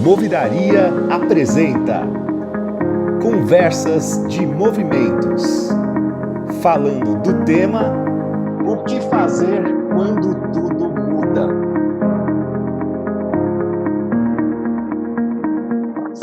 Movidaria apresenta Conversas de Movimentos, falando do tema O que fazer quando tudo muda.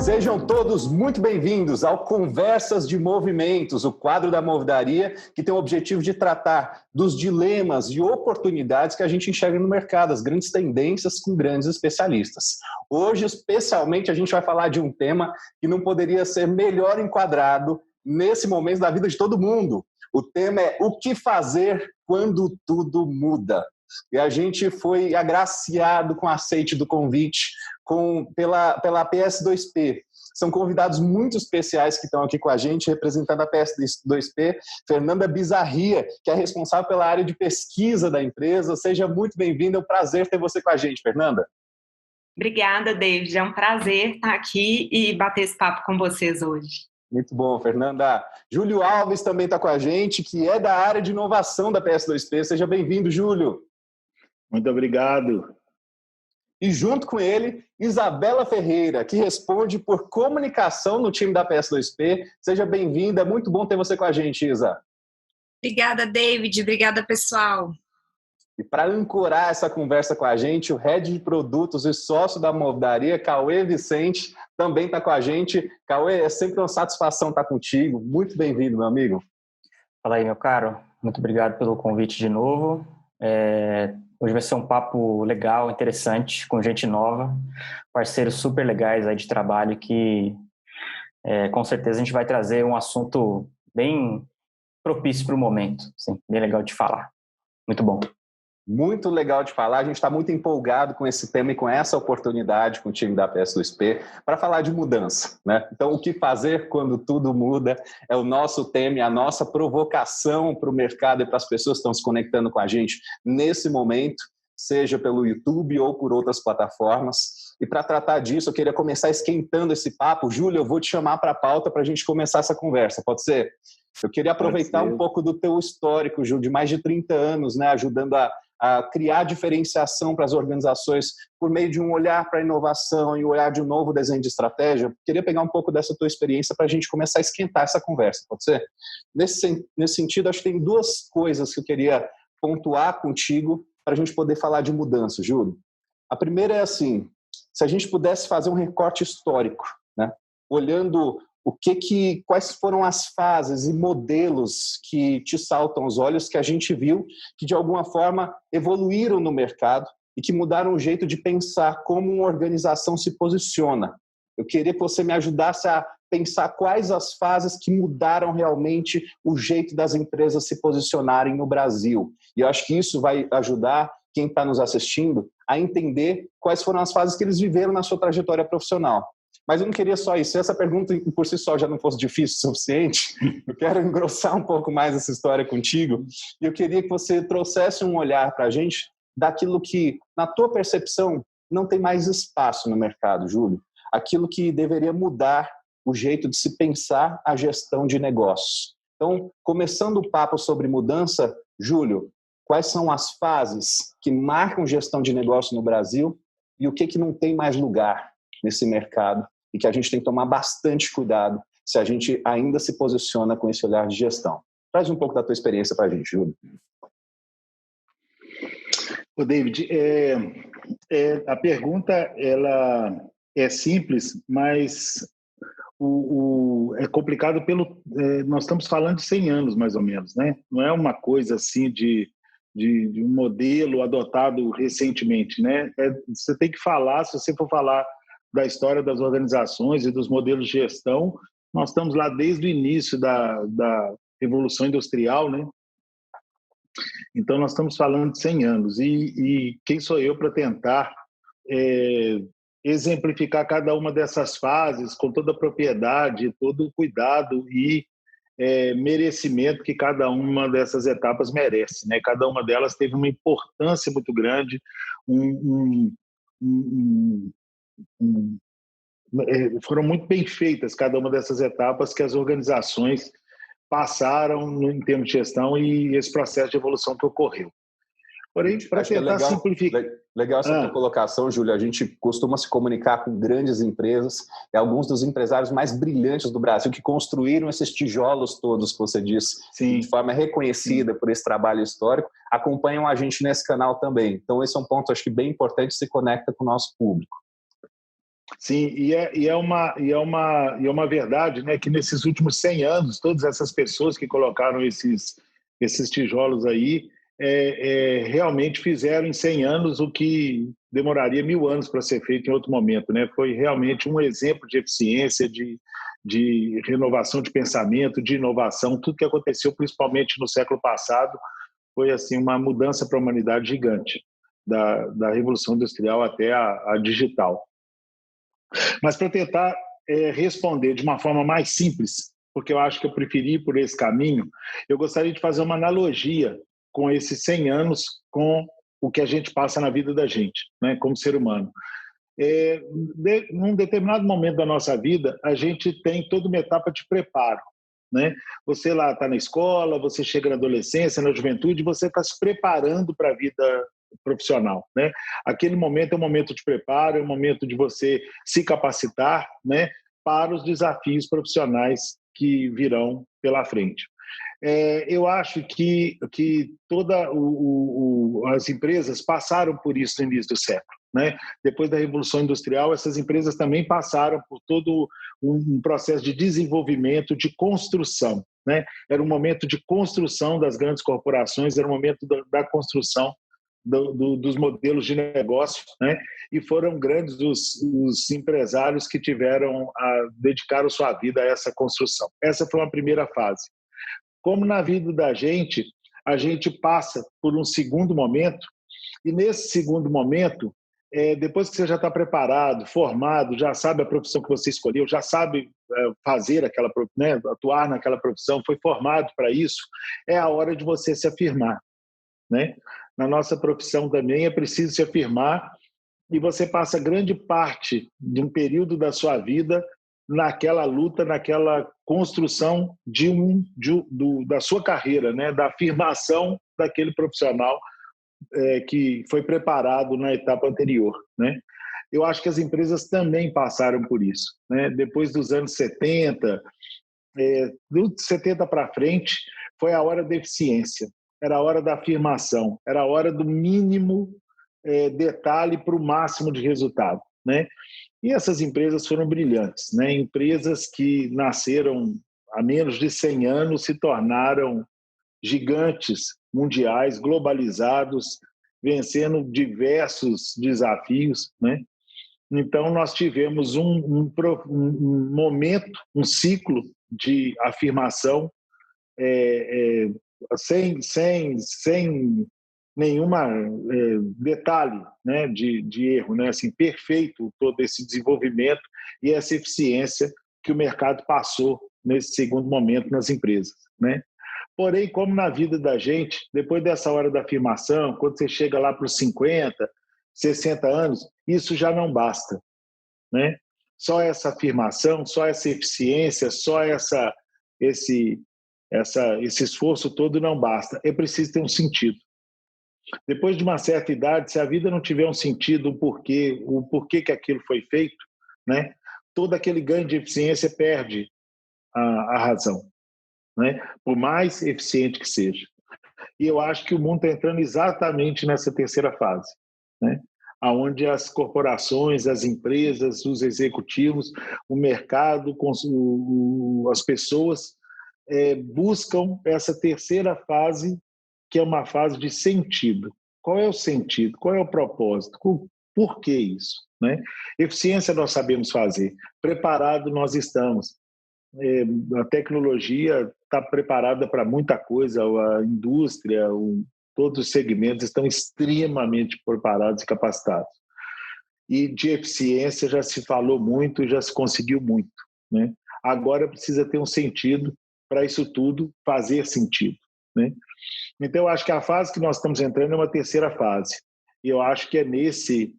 Sejam todos muito bem-vindos ao Conversas de Movimentos, o quadro da Movidaria que tem o objetivo de tratar dos dilemas e oportunidades que a gente enxerga no mercado, as grandes tendências com grandes especialistas. Hoje, especialmente, a gente vai falar de um tema que não poderia ser melhor enquadrado nesse momento da vida de todo mundo. O tema é o que fazer quando tudo muda. E a gente foi agraciado com o aceite do convite pela PS2P. São convidados muito especiais que estão aqui com a gente, representando a PS2P, Fernanda Bizarria, que é responsável pela área de pesquisa da empresa. Seja muito bem-vinda, é um prazer ter você com a gente, Fernanda. Obrigada, David. É um prazer estar aqui e bater esse papo com vocês hoje. Muito bom, Fernanda. Júlio Alves também está com a gente, que é da área de inovação da PS2P. Seja bem-vindo, Júlio. Muito obrigado. E junto com ele, Isabela Ferreira, que responde por comunicação no time da PS2P. Seja bem-vinda, é muito bom ter você com a gente, Isa. Obrigada, David. Obrigada, pessoal. E para ancorar essa conversa com a gente, o Head de Produtos e sócio da Movidaria, Cauê Vicente, também está com a gente. Cauê, é sempre uma satisfação estar contigo. Muito bem-vindo, meu amigo. Fala aí, meu caro. Muito obrigado pelo convite de novo. Hoje vai ser um papo legal, interessante, com gente nova, parceiros super legais aí de trabalho que com certeza a gente vai trazer um assunto bem propício para o momento, assim, bem legal de falar. Muito bom. Muito legal de falar, a gente está muito empolgado com esse tema e com essa oportunidade com o time da PS2P para falar de mudança, né? Então, o que fazer quando tudo muda é o nosso tema e a nossa provocação para o mercado e para as pessoas que estão se conectando com a gente nesse momento, seja pelo YouTube ou por outras plataformas. E para tratar disso, eu queria começar esquentando esse papo. Júlio, eu vou te chamar para a pauta para a gente começar essa conversa, pode ser? Eu queria aproveitar um pouco do teu histórico, Júlio, de mais de 30 anos, né, ajudando a criar diferenciação para as organizações por meio de um olhar para a inovação e um olhar de um novo desenho de estratégia. Queria pegar um pouco dessa tua experiência para a gente começar a esquentar essa conversa, pode ser? Nesse sentido, acho que tem duas coisas que eu queria pontuar contigo para a gente poder falar de mudança, Júlio. A primeira é assim, se a gente pudesse fazer um recorte histórico, né, olhando quais foram as fases e modelos que te saltam aos olhos que a gente viu que, de alguma forma, evoluíram no mercado e que mudaram o jeito de pensar como uma organização se posiciona. Eu queria que você me ajudasse a pensar quais as fases que mudaram realmente o jeito das empresas se posicionarem no Brasil. E eu acho que isso vai ajudar quem está nos assistindo a entender quais foram as fases que eles viveram na sua trajetória profissional. Mas eu não queria só isso. Se essa pergunta por si só já não fosse difícil o suficiente, eu quero engrossar um pouco mais essa história contigo. E eu queria que você trouxesse um olhar para a gente daquilo que, na tua percepção, não tem mais espaço no mercado, Júlio. Aquilo que deveria mudar o jeito de se pensar a gestão de negócios. Então, começando o papo sobre mudança, Júlio, quais são as fases que marcam gestão de negócio no Brasil e o que não tem mais lugar nesse mercado e que a gente tem que tomar bastante cuidado se a gente ainda se posiciona com esse olhar de gestão. Traz um pouco da tua experiência para a gente, Júlio. Ô, David, a pergunta ela é simples, mas é complicado nós estamos falando de 100 anos, mais ou menos, né? Não é uma coisa assim de um modelo adotado recentemente, né? Você tem que falar, se você for falar da história das organizações e dos modelos de gestão, nós estamos lá desde o início da Revolução Industrial, né? Então, nós estamos falando de 100 anos. E quem sou eu para tentar exemplificar cada uma dessas fases com toda a propriedade, todo o cuidado e merecimento que cada uma dessas etapas merece, né? Cada uma delas teve uma importância muito grande, foram muito bem feitas cada uma dessas etapas que as organizações passaram em termos de gestão e esse processo de evolução que ocorreu. Porém, para tentar simplificar... Legal essa tua colocação, Júlio. A gente costuma se comunicar com grandes empresas, e alguns dos empresários mais brilhantes do Brasil que construíram esses tijolos todos que você disse, de forma reconhecida por esse trabalho histórico, acompanham a gente nesse canal também. Então, esse é um ponto, acho que bem importante, se conecta com o nosso público. Sim, e é uma verdade, né, que nesses últimos 100 anos, todas essas pessoas que colocaram esses tijolos aí, realmente fizeram em 100 anos o que demoraria 1000 anos para ser feito em outro momento, né? Foi realmente um exemplo de eficiência, de renovação de pensamento, de inovação. Tudo que aconteceu, principalmente no século passado, foi assim uma mudança para a humanidade gigante, da Revolução Industrial até a digital. Mas para tentar responder de uma forma mais simples, porque eu acho que eu preferi ir por esse caminho, eu gostaria de fazer uma analogia com esses 100 anos com o que a gente passa na vida da gente, né, como ser humano. Num determinado momento da nossa vida, a gente tem toda uma etapa de preparo, né? Você lá está na escola, você chega na adolescência, na juventude, você está se preparando para a vida profissional, né? Aquele momento é um momento de preparo, é um momento de você se capacitar, né, para os desafios profissionais que virão pela frente. Eu acho que todas as empresas passaram por isso no início do século, né? Depois da Revolução Industrial, essas empresas também passaram por todo um processo de desenvolvimento, de construção, né? Era um momento de construção das grandes corporações, era um momento da construção dos modelos de negócio, né? E foram grandes os empresários que dedicaram sua vida a essa construção. Essa foi uma primeira fase. Como na vida da gente, a gente passa por um segundo momento, e nesse segundo momento, depois que você já está preparado, formado, já sabe a profissão que você escolheu, já sabe fazer aquela, né, atuar naquela profissão, foi formado para isso, é a hora de você se afirmar, né? Na nossa profissão também é preciso se afirmar, e você passa grande parte de um período da sua vida naquela luta, naquela construção da sua carreira, né? Da afirmação daquele profissional que foi preparado na etapa anterior, né? Eu acho que as empresas também passaram por isso, né? Depois dos anos 70, dos 70 para frente, foi a hora da eficiência, era a hora da afirmação, era a hora do mínimo detalhe para o máximo de resultado, né? E essas empresas foram brilhantes, né? Empresas que nasceram há menos de 100 anos se tornaram gigantes mundiais, globalizados, vencendo diversos desafios, né? Então, nós tivemos um momento, um ciclo de afirmação sem nenhuma detalhe, né, de erro, né, assim, perfeito todo esse desenvolvimento e essa eficiência que o mercado passou nesse segundo momento nas empresas, né? Porém, como na vida da gente, depois dessa hora da afirmação, quando você chega lá para os 50, 60 anos, isso já não basta, né? Só essa afirmação, só essa eficiência, só esse esforço todo não basta. É preciso ter um sentido. Depois de uma certa idade, se a vida não tiver um sentido, o porquê que aquilo foi feito, né? Todo aquele ganho de eficiência perde a razão, né? Por mais eficiente que seja. E eu acho que o mundo está entrando exatamente nessa terceira fase, né? Onde as corporações, as empresas, os executivos, o mercado, as pessoas buscam essa terceira fase, que é uma fase de sentido. Qual é o sentido? Qual é o propósito? Por que isso, né? Eficiência nós sabemos fazer, preparado nós estamos. A tecnologia está preparada para muita coisa, a indústria, todos os segmentos estão extremamente preparados e capacitados. E de eficiência já se falou muito, já se conseguiu muito, né? Agora precisa ter um sentido para isso tudo fazer sentido, né? Então, eu acho que a fase que nós estamos entrando é uma terceira fase. E eu acho que é nesse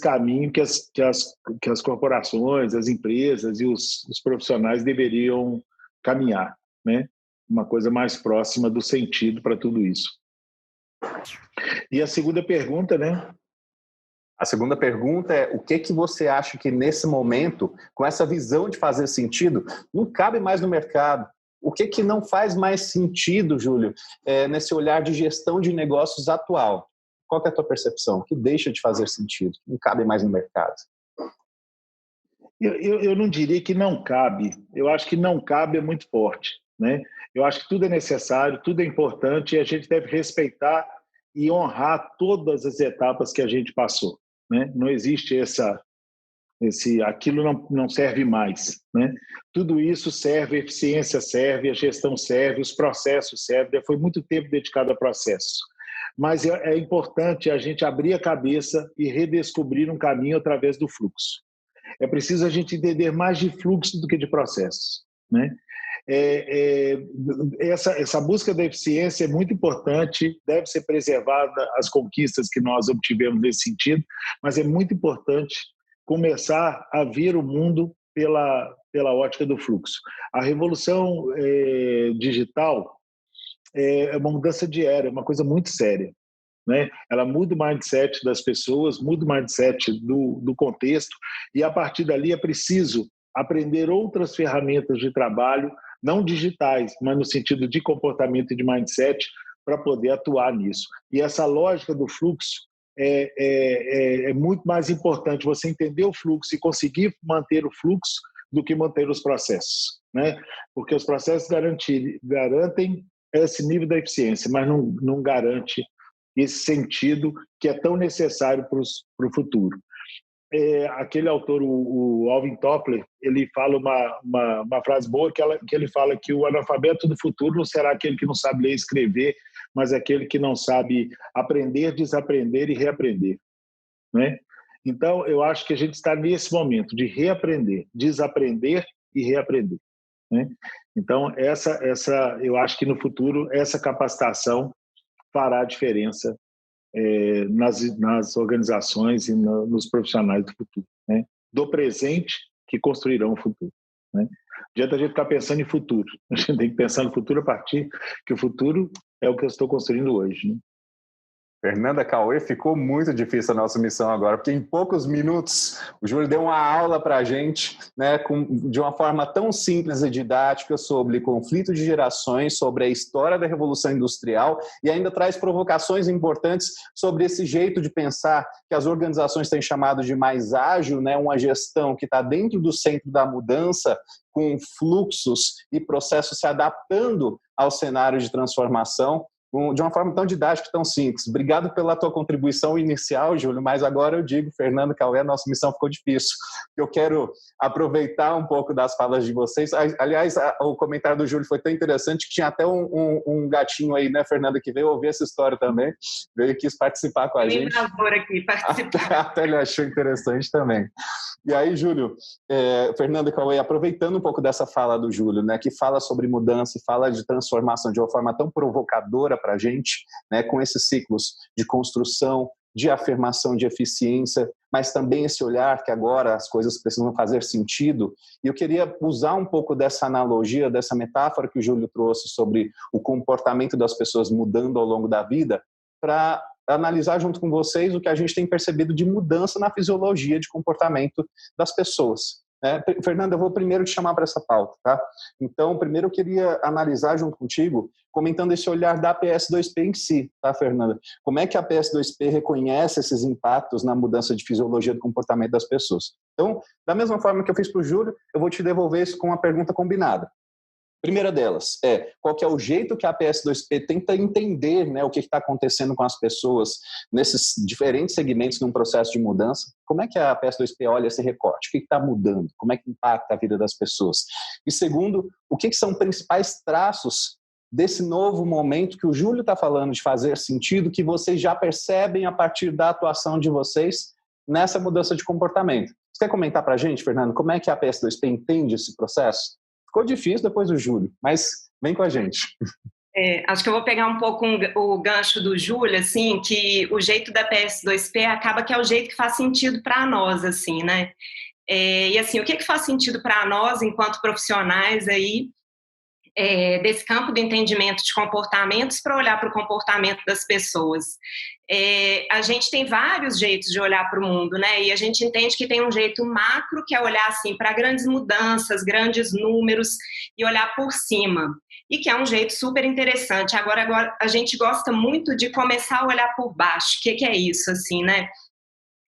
caminho que as corporações, as empresas e os profissionais deveriam caminhar, né? Uma coisa mais próxima do sentido para tudo isso. E a segunda pergunta, né? A segunda pergunta é: o que você acha que nesse momento, com essa visão de fazer sentido, não cabe mais no mercado? O que não faz mais sentido, Júlio, nesse olhar de gestão de negócios atual? Qual que é a tua percepção? O que deixa de fazer sentido? Não cabe mais no mercado? Eu não diria que não cabe. Eu acho que não cabe é muito forte, né? Eu acho que tudo é necessário, tudo é importante e a gente deve respeitar e honrar todas as etapas que a gente passou, né? Não existe aquilo não serve mais, né? Tudo isso serve, a eficiência serve, a gestão serve, os processos servem. Foi muito tempo dedicado a processo. Mas é importante a gente abrir a cabeça e redescobrir um caminho através do fluxo. É preciso a gente entender mais de fluxo do que de processo, né? Essa busca da eficiência é muito importante, deve ser preservada as conquistas que nós obtivemos nesse sentido, mas é muito importante começar a ver o mundo pela ótica do fluxo. A revolução digital é uma mudança de era, é uma coisa muito séria, né? Ela muda o mindset das pessoas, muda o mindset do contexto, e a partir dali é preciso aprender outras ferramentas de trabalho, não digitais, mas no sentido de comportamento e de mindset, para poder atuar nisso. E essa lógica do fluxo é muito mais importante você entender o fluxo e conseguir manter o fluxo do que manter os processos, né? Porque os processos garantem esse nível da eficiência, mas não garante esse sentido que é tão necessário para o futuro. Aquele autor, o Alvin Toffler, ele fala uma frase boa que ele fala que o analfabeto do futuro não será aquele que não sabe ler e escrever, mas aquele que não sabe aprender, desaprender e reaprender, né? Então, eu acho que a gente está nesse momento de reaprender, desaprender e reaprender, né? Então, eu acho que no futuro essa capacitação fará a diferença nas organizações e nos profissionais do futuro, né? Do presente que construirão o futuro, né? Não adianta a gente ficar pensando em futuro, a gente tem que pensar no futuro a partir que o futuro é o que eu estou construindo hoje, né? Fernanda, Cauê, ficou muito difícil a nossa missão agora, porque em poucos minutos o Júlio deu uma aula para a gente, né, de uma forma tão simples e didática sobre conflito de gerações, sobre a história da Revolução Industrial, e ainda traz provocações importantes sobre esse jeito de pensar que as organizações têm chamado de mais ágil, né, uma gestão que está dentro do centro da mudança, com fluxos e processos se adaptando ao cenário de transformação, de uma forma tão didática, tão simples. Obrigado pela tua contribuição inicial, Júlio, mas agora eu digo, Fernando, Cauê, a nossa missão ficou difícil. Eu quero aproveitar um pouco das falas de vocês. Aliás, o comentário do Júlio foi tão interessante que tinha até um gatinho aí, né, Fernanda, que veio ouvir essa história também, veio e quis participar com a gente. Aqui, participar. Até ele achou interessante também. E aí, Júlio, Fernando e Cauê, aproveitando um pouco dessa fala do Júlio, né, que fala sobre mudança e fala de transformação de uma forma tão provocadora para a gente, né, com esses ciclos de construção, de afirmação de eficiência, mas também esse olhar que agora as coisas precisam fazer sentido. E eu queria usar um pouco dessa analogia, dessa metáfora que o Júlio trouxe sobre o comportamento das pessoas mudando ao longo da vida, para analisar junto com vocês o que a gente tem percebido de mudança na fisiologia de comportamento das pessoas. Fernanda, eu vou primeiro te chamar para essa pauta, tá? Então, primeiro eu queria analisar junto contigo, comentando esse olhar da PS2P em si, tá, Fernanda? Como é que a PS2P reconhece esses impactos na mudança de fisiologia do comportamento das pessoas? Então, da mesma forma que eu fiz para o Júlio, eu vou te devolver isso com uma pergunta combinada. Primeira delas qual que é o jeito que a PS2P tenta entender, né, o que está acontecendo com as pessoas nesses diferentes segmentos num processo de mudança. Como é que a PS2P olha esse recorte? O que está mudando? Como é que impacta a vida das pessoas? E segundo, o que são os principais traços desse novo momento que o Júlio está falando de fazer sentido, que vocês já percebem a partir da atuação de vocês nessa mudança de comportamento? Você quer comentar para a gente, Fernando, como é que a PS2P entende esse processo? Ficou difícil depois do Júlio, mas vem com a gente. Acho que eu vou pegar um pouco o gancho do Júlio, assim, que o jeito da PS2P acaba que é o jeito que faz sentido para nós, assim, né? E assim, o que faz sentido para nós enquanto profissionais aí desse campo do entendimento de comportamentos para olhar para o comportamento das pessoas. A gente tem vários jeitos de olhar para o mundo, né? E a gente entende que tem um jeito macro, que é olhar assim para grandes mudanças, grandes números e olhar por cima. E que é um jeito super interessante. Agora a gente gosta muito de começar a olhar por baixo. O que é isso, assim, né?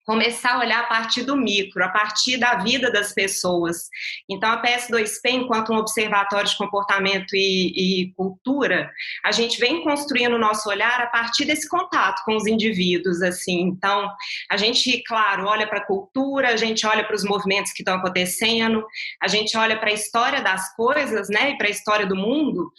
Começar a olhar a partir do micro, a partir da vida das pessoas. Então, a PS2P, enquanto um observatório de comportamento e cultura, a gente vem construindo o nosso olhar a partir desse contato com os indivíduos, assim. Então, a gente, claro, olha para a cultura, a gente olha para os movimentos que estão acontecendo, a gente olha para a história das coisas, né, e para a história do mundo,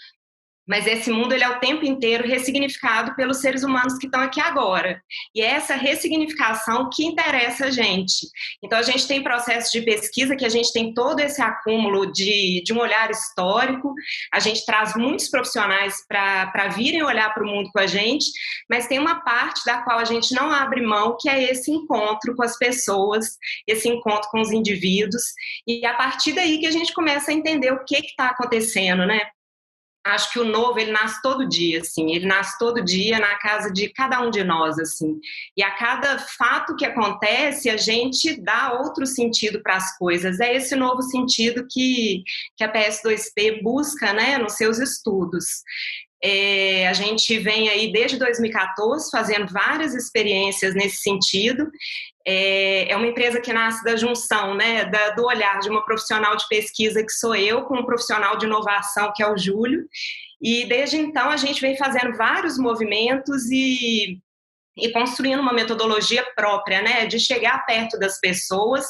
mas esse mundo ele é o tempo inteiro ressignificado pelos seres humanos que estão aqui agora. E é essa ressignificação que interessa a gente. Então, a gente tem processo de pesquisa que a gente tem todo esse acúmulo de um olhar histórico, a gente traz muitos profissionais para virem olhar para o mundo com a gente, mas tem uma parte da qual a gente não abre mão, que é esse encontro com as pessoas, esse encontro com os indivíduos, e a partir daí que a gente começa a entender o que está acontecendo, né? Acho que o novo, ele nasce todo dia, assim, ele nasce todo dia na casa de cada um de nós, assim, e a cada fato que acontece, a gente dá outro sentido para as coisas, é esse novo sentido que a PS2P busca, né, nos seus estudos. A gente vem aí desde 2014 fazendo várias experiências nesse sentido. É uma empresa que nasce da junção, né, do olhar de uma profissional de pesquisa, que sou eu, com um profissional de inovação, que é o Júlio, e desde então a gente vem fazendo vários movimentos e construindo uma metodologia própria, né, de chegar perto das pessoas,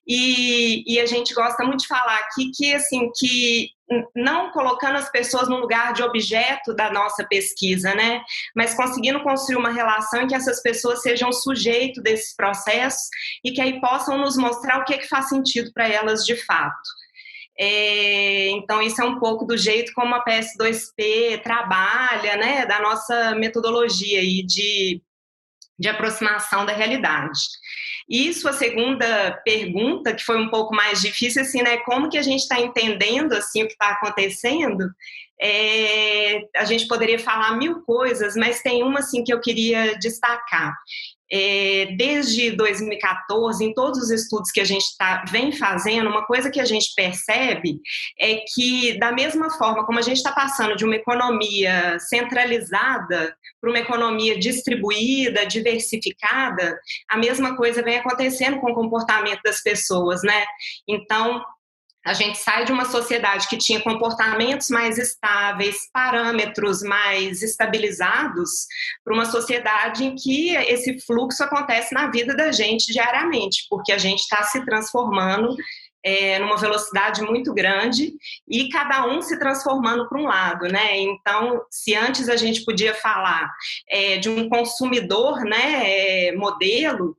e a gente gosta muito de falar aqui que, assim, que não colocando as pessoas no lugar de objeto da nossa pesquisa, né, mas conseguindo construir uma relação em que essas pessoas sejam sujeito desses processos e que aí possam nos mostrar o que faz sentido para elas de fato. Então, isso é um pouco do jeito como a PS2P trabalha, né, da nossa metodologia aí de aproximação da realidade. E sua segunda pergunta, que foi um pouco mais difícil, assim, né, como que a gente está entendendo, assim, o que está acontecendo, a gente poderia falar mil coisas, mas tem uma, assim, que eu queria destacar. Desde 2014, em todos os estudos que a gente vem fazendo, uma coisa que a gente percebe é que, da mesma forma como a gente está passando de uma economia centralizada para uma economia distribuída, diversificada, a mesma coisa vem acontecendo com o comportamento das pessoas, né? Então, a gente sai de uma sociedade que tinha comportamentos mais estáveis, parâmetros mais estabilizados, para uma sociedade em que esse fluxo acontece na vida da gente diariamente, porque a gente está se transformando numa velocidade muito grande e cada um se transformando para um lado, né? Então, se antes a gente podia falar de um consumidor, né, modelo,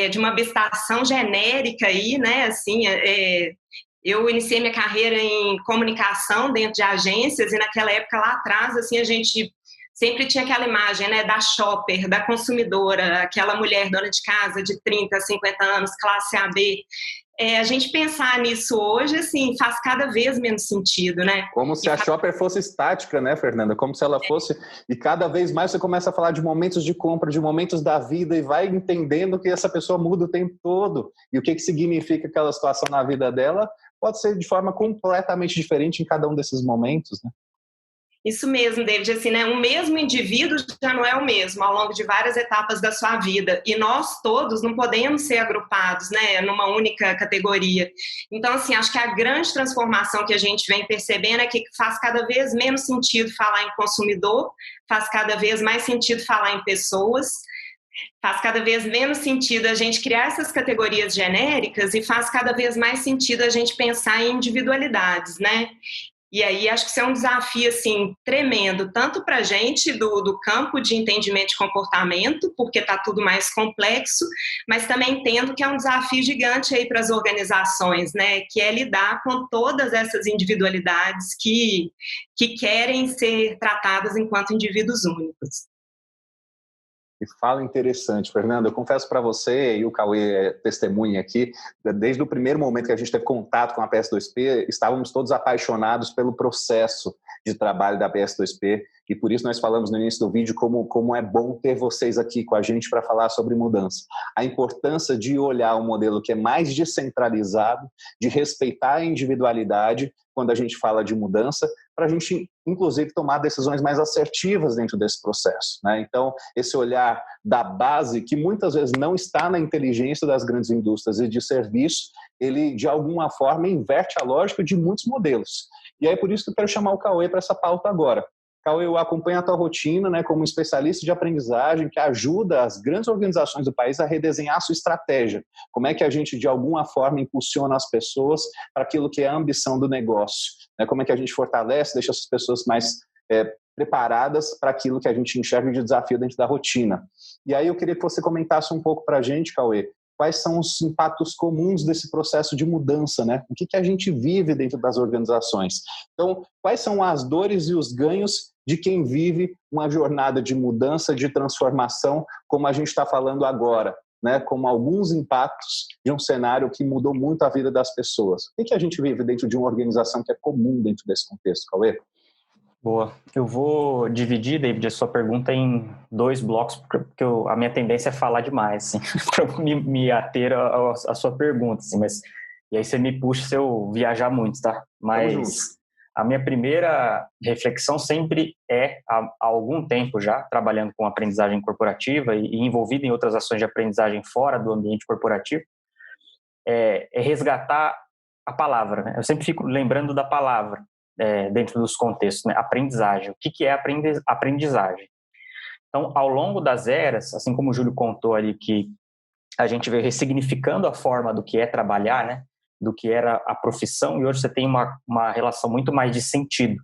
de uma abstração genérica aí, né, assim, eu iniciei minha carreira em comunicação dentro de agências e naquela época lá atrás, assim, a gente sempre tinha aquela imagem, né, da shopper, da consumidora, aquela mulher dona de casa de 30, 50 anos, classe AB. A gente pensar nisso hoje, assim, faz cada vez menos sentido, né? Como se a shopper fosse estática, né, Fernanda? Como se ela fosse... E cada vez mais você começa a falar de momentos de compra, de momentos da vida e vai entendendo que essa pessoa muda o tempo todo. E o que significa aquela situação na vida dela pode ser de forma completamente diferente em cada um desses momentos, né? Isso mesmo, David, assim, né? O mesmo indivíduo já não é o mesmo ao longo de várias etapas da sua vida, e nós todos não podemos ser agrupados, né, numa única categoria. Então, assim, acho que a grande transformação que a gente vem percebendo é que faz cada vez menos sentido falar em consumidor, faz cada vez mais sentido falar em pessoas, faz cada vez menos sentido a gente criar essas categorias genéricas e faz cada vez mais sentido a gente pensar em individualidades, né? E aí acho que isso é um desafio, assim, tremendo, tanto para a gente do campo de entendimento de comportamento, porque está tudo mais complexo, mas também entendo que é um desafio gigante aí para as organizações, né, que é lidar com todas essas individualidades que querem ser tratadas enquanto indivíduos únicos. E fala interessante, Fernando. Eu confesso para você, e o Cauê é testemunha aqui, desde o primeiro momento que a gente teve contato com a PS2P, estávamos todos apaixonados pelo processo de trabalho da PS2P, e por isso nós falamos no início do vídeo como é bom ter vocês aqui com a gente para falar sobre mudança. A importância de olhar um modelo que é mais descentralizado, de respeitar a individualidade quando a gente fala de mudança, para a gente, inclusive, tomar decisões mais assertivas dentro desse processo, né? Então, esse olhar da base, que muitas vezes não está na inteligência das grandes indústrias e de serviço, ele, de alguma forma, inverte a lógica de muitos modelos. E aí, por isso que eu quero chamar o Cauê para essa pauta agora. Cauê, eu acompanho a tua rotina, né, como especialista de aprendizagem que ajuda as grandes organizações do país a redesenhar a sua estratégia. Como é que a gente, de alguma forma, impulsiona as pessoas para aquilo que é a ambição do negócio? Né? Como é que a gente fortalece, deixa essas pessoas mais preparadas para aquilo que a gente enxerga de desafio dentro da rotina? E aí eu queria que você comentasse um pouco para a gente, Cauê, quais são os impactos comuns desse processo de mudança, né? O que a gente vive dentro das organizações? Então, quais são as dores e os ganhos de quem vive uma jornada de mudança, de transformação, como a gente está falando agora, né? Como alguns impactos de um cenário que mudou muito a vida das pessoas. O que a gente vive dentro de uma organização que é comum dentro desse contexto, Cauê? Boa. Eu vou dividir, David, a sua pergunta em 2 blocos, porque a minha tendência é falar demais, assim, para me ater à sua pergunta, assim, mas e aí você me puxa se eu viajar muito, tá? Mas a minha primeira reflexão sempre há algum tempo já, trabalhando com aprendizagem corporativa e envolvido em outras ações de aprendizagem fora do ambiente corporativo, é resgatar a palavra, né? Eu sempre fico lembrando da palavra, dentro dos contextos, né? Aprendizagem. O que é aprendizagem? Então, ao longo das eras, assim como o Júlio contou ali, que a gente veio ressignificando a forma do que é trabalhar, né? Do que era a profissão, e hoje você tem uma relação muito mais de sentido.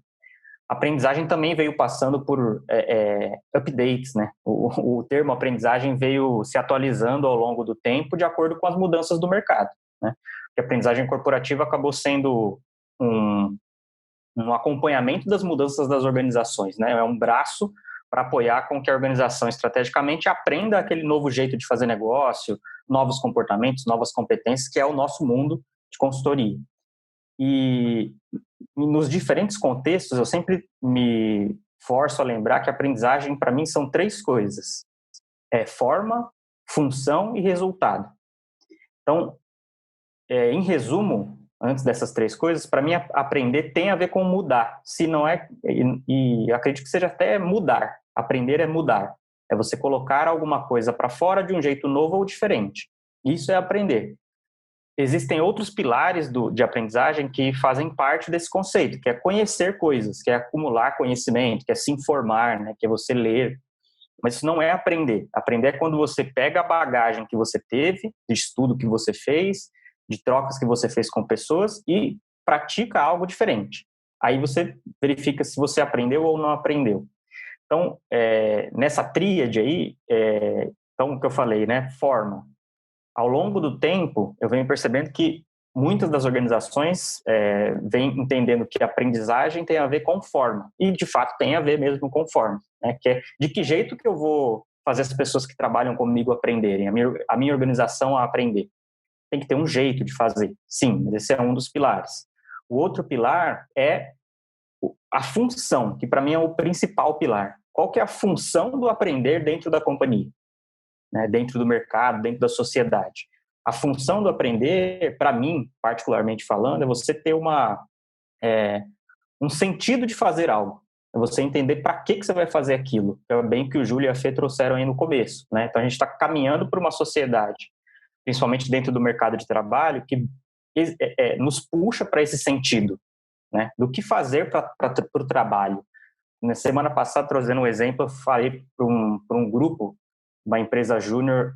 A aprendizagem também veio passando por updates, né? O termo aprendizagem veio se atualizando ao longo do tempo de acordo com as mudanças do mercado, né? A aprendizagem corporativa acabou sendo um acompanhamento das mudanças das organizações, né? É um braço para apoiar com que a organização estrategicamente aprenda aquele novo jeito de fazer negócio, novos comportamentos, novas competências, que é o nosso mundo de consultoria. E nos diferentes contextos, eu sempre me forço a lembrar que a aprendizagem, para mim, são 3 coisas. Forma, função e resultado. Então, em resumo, antes dessas 3 coisas, para mim, aprender tem a ver com mudar. Se não é, e acredito que seja até mudar. Aprender é mudar. É você colocar alguma coisa para fora de um jeito novo ou diferente. Isso é aprender. Existem outros pilares de aprendizagem que fazem parte desse conceito, que é conhecer coisas, que é acumular conhecimento, que é se informar, né, que é você ler. Mas isso não é aprender. Aprender é quando você pega a bagagem que você teve, de estudo que você fez, de trocas que você fez com pessoas e pratica algo diferente. Aí você verifica se você aprendeu ou não aprendeu. Então, nessa tríade aí, então o que eu falei, né, forma. Ao longo do tempo, eu venho percebendo que muitas das organizações vêm entendendo que a aprendizagem tem a ver com forma. E, de fato, tem a ver mesmo com forma, né, que é de que jeito que eu vou fazer as pessoas que trabalham comigo aprenderem, a minha organização a aprender. Tem que ter um jeito de fazer, sim, mas esse é um dos pilares. O outro pilar é a função, que para mim é o principal pilar. Qual que é a função do aprender dentro da companhia, né? Dentro do mercado, dentro da sociedade? A função do aprender, para mim, particularmente falando, é você ter um sentido de fazer algo. É você entender para que você vai fazer aquilo. É bem que o Júlio e a Fê trouxeram aí no começo, né? Então, a gente está caminhando para uma sociedade, principalmente dentro do mercado de trabalho, que nos puxa para esse sentido, né? Do que fazer para o trabalho. Na semana passada, trazendo um exemplo, eu falei para um grupo, uma empresa júnior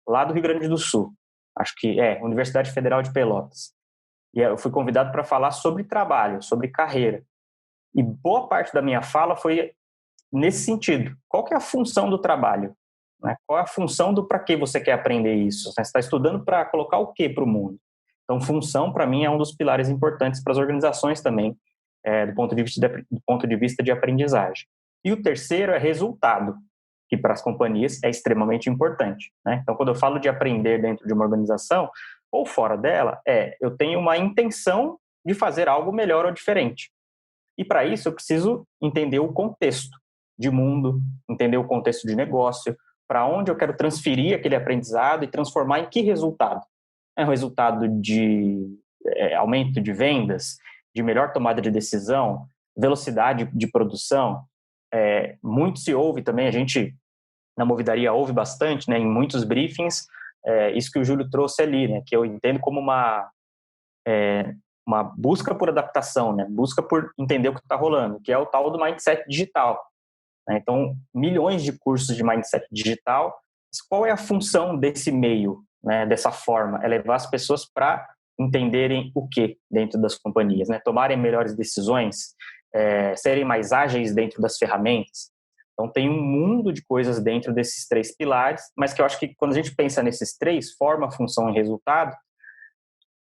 lá do Rio Grande do Sul, acho que Universidade Federal de Pelotas. E eu fui convidado para falar sobre trabalho, sobre carreira. E boa parte da minha fala foi nesse sentido. Qual que é a função do trabalho? Né? Qual é a função do para que você quer aprender isso? Você está estudando para colocar o que para o mundo? Então, função, para mim, é um dos pilares importantes para as organizações também, do ponto de vista de aprendizagem. E o terceiro é resultado. que para as companhias é extremamente importante, né? Então, quando eu falo de aprender dentro de uma organização ou fora dela, eu tenho uma intenção de fazer algo melhor ou diferente. E para isso eu preciso entender o contexto de mundo, entender o contexto de negócio, para onde eu quero transferir aquele aprendizado e transformar em que resultado? É um resultado de aumento de vendas, de melhor tomada de decisão, velocidade de produção. Muito se ouve também, a gente na Movidaria ouve bastante, né, em muitos briefings, isso que o Júlio trouxe ali, né, que eu entendo como uma busca por adaptação, né, busca por entender o que está rolando, que é o tal do mindset digital. Né? Então, milhões de cursos de mindset digital. Qual é a função desse meio, né, dessa forma? É levar as pessoas para entenderem o que dentro das companhias, né? Tomarem melhores decisões, serem mais ágeis dentro das ferramentas. Então, tem um mundo de coisas dentro desses 3 pilares, mas que eu acho que quando a gente pensa nesses 3, forma, função e resultado,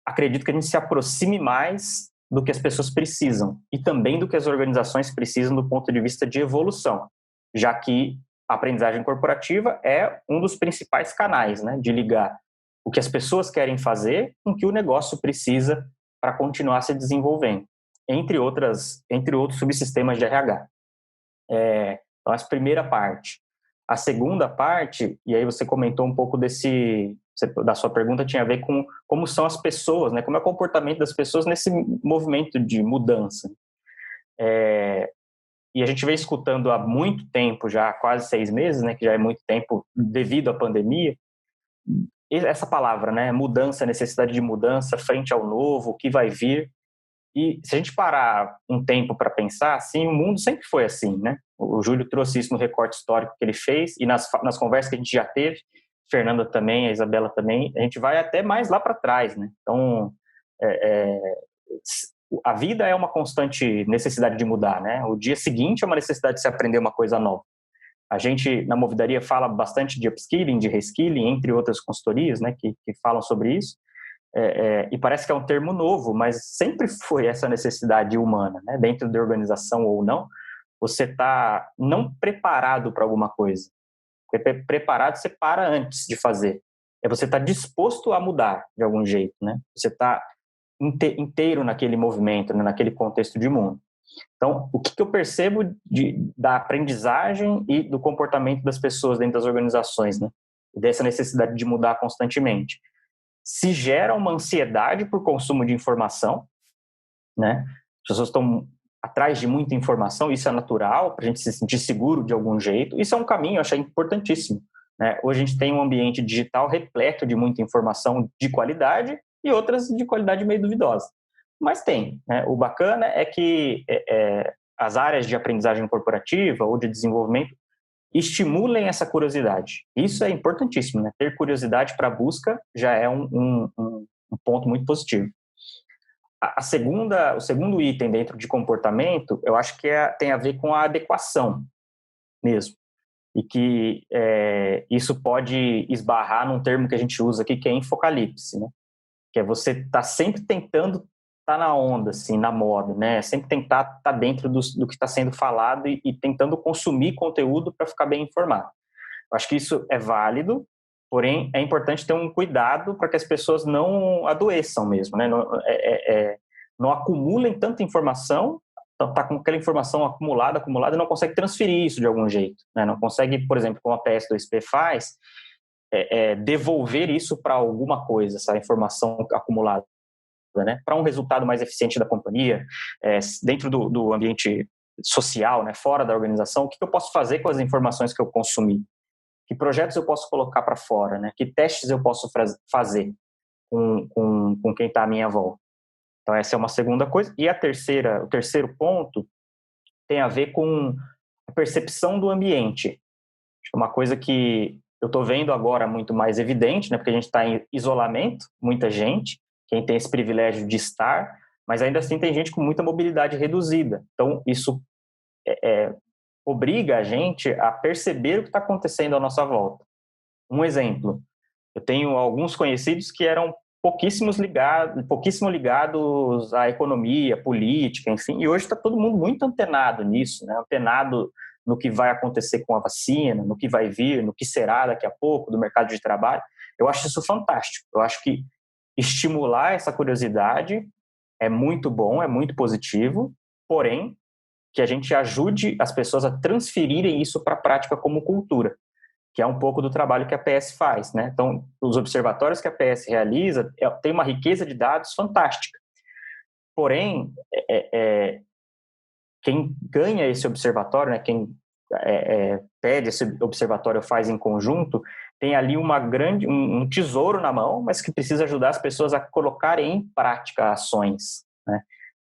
acredito que a gente se aproxime mais do que as pessoas precisam e também do que as organizações precisam do ponto de vista de evolução, já que a aprendizagem corporativa é um dos principais canais, né, de ligar o que as pessoas querem fazer com o que o negócio precisa para continuar se desenvolvendo, entre outros subsistemas de RH. Então, essa primeira parte. A segunda parte, e aí você comentou um pouco da sua pergunta, tinha a ver com como são as pessoas, né? Como é o comportamento das pessoas nesse movimento de mudança. E a gente vem escutando há muito tempo, já há quase 6 meses, né? Que já é muito tempo devido à pandemia, essa palavra, né? Mudança, necessidade de mudança frente ao novo, o que vai vir. E se a gente parar um tempo para pensar, assim, o mundo sempre foi assim, né? O Júlio trouxe isso no recorte histórico que ele fez e nas conversas que a gente já teve, Fernanda também, a Isabela também, a gente vai até mais lá para trás, né? Então, a vida é uma constante necessidade de mudar, né? O dia seguinte é uma necessidade de se aprender uma coisa nova. A gente, na Movidaria, fala bastante de upskilling, de reskilling, entre outras consultorias, né, que falam sobre isso. E parece que é um termo novo, mas sempre foi essa necessidade humana, né? Dentro da organização ou não, você está não preparado para alguma coisa. Porque preparado você para antes de fazer. Você está disposto a mudar de algum jeito, né? Você está inteiro naquele movimento, né? Naquele contexto de mundo. Então, o que eu percebo da aprendizagem e do comportamento das pessoas dentro das organizações, né? Dessa necessidade de mudar constantemente. Se gera uma ansiedade por consumo de informação, né? As pessoas estão atrás de muita informação, isso é natural, para a gente se sentir seguro de algum jeito. Isso é um caminho, eu achei importantíssimo, né? Hoje a gente tem um ambiente digital repleto de muita informação de qualidade e outras de qualidade meio duvidosa. Mas tem, né? O bacana é que as áreas de aprendizagem corporativa ou de desenvolvimento estimulem essa curiosidade. Isso é importantíssimo, né? Ter curiosidade para a busca já é um ponto muito positivo. O segundo item dentro de comportamento, eu acho que tem a ver com a adequação mesmo. E que isso pode esbarrar num termo que a gente usa aqui, que é infocalipse, né? Que é você estar sempre tentando estar na onda, assim, na moda, né? Sempre tentar estar dentro do que está sendo falado e tentando consumir conteúdo para ficar bem informado. Eu acho que isso é válido, porém é importante ter um cuidado para que as pessoas não adoeçam mesmo, né? Não acumulem tanta informação, está com aquela informação acumulada e não consegue transferir isso de algum jeito, né? Não consegue, por exemplo, como a PS2P faz, devolver isso para alguma coisa, essa informação acumulada, né? Para um resultado mais eficiente da companhia, dentro do ambiente social, né? Fora da organização, o que eu posso fazer com as informações que eu consumi? Que projetos eu posso colocar para fora, né? Que testes eu posso fazer com quem está à minha volta? Então, essa é uma segunda coisa. E o terceiro ponto tem a ver com a percepção do ambiente. Uma coisa que eu estou vendo agora muito mais evidente, né? Porque a gente está em isolamento, muita gente, quem tem esse privilégio de estar, mas ainda assim tem gente com muita mobilidade reduzida. Então, isso obriga a gente a perceber o que está acontecendo à nossa volta. Um exemplo, eu tenho alguns conhecidos que eram pouquíssimo ligados à economia, política, enfim, e hoje está todo mundo muito antenado nisso, né? Antenado no que vai acontecer com a vacina, no que vai vir, no que será daqui a pouco, do mercado de trabalho. Eu acho isso fantástico. Eu acho que estimular essa curiosidade é muito bom, é muito positivo, porém, que a gente ajude as pessoas a transferirem isso para a prática como cultura, que é um pouco do trabalho que a PS faz, né? Então, os observatórios que a PS realiza tem uma riqueza de dados fantástica. Porém, quem ganha esse observatório, né, quem pede esse observatório faz em conjunto, tem ali um tesouro na mão, mas que precisa ajudar as pessoas a colocarem em prática ações, né?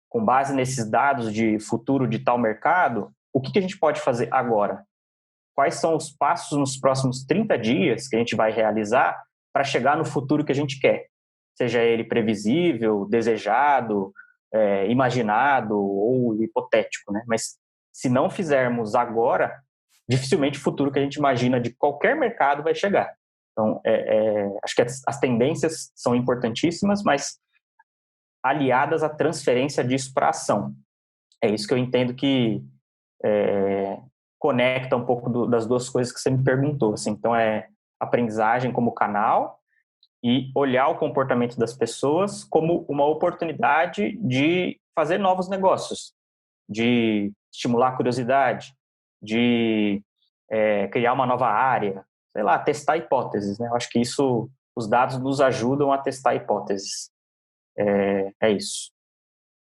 Com base nesses dados de futuro de tal mercado, o que a gente pode fazer agora? Quais são os passos nos próximos 30 dias que a gente vai realizar para chegar no futuro que a gente quer? Seja ele previsível, desejado, imaginado ou hipotético, né? Mas se não fizermos agora, dificilmente o futuro que a gente imagina de qualquer mercado vai chegar. Então, acho que as tendências são importantíssimas, mas aliadas à transferência disso para a ação. É isso que eu entendo que conecta um pouco das duas coisas que você me perguntou. Assim. Então, aprendizagem como canal e olhar o comportamento das pessoas como uma oportunidade de fazer novos negócios, de estimular a curiosidade, de criar uma nova área, sei lá, testar hipóteses, né? Eu acho que os dados nos ajudam a testar hipóteses. É isso.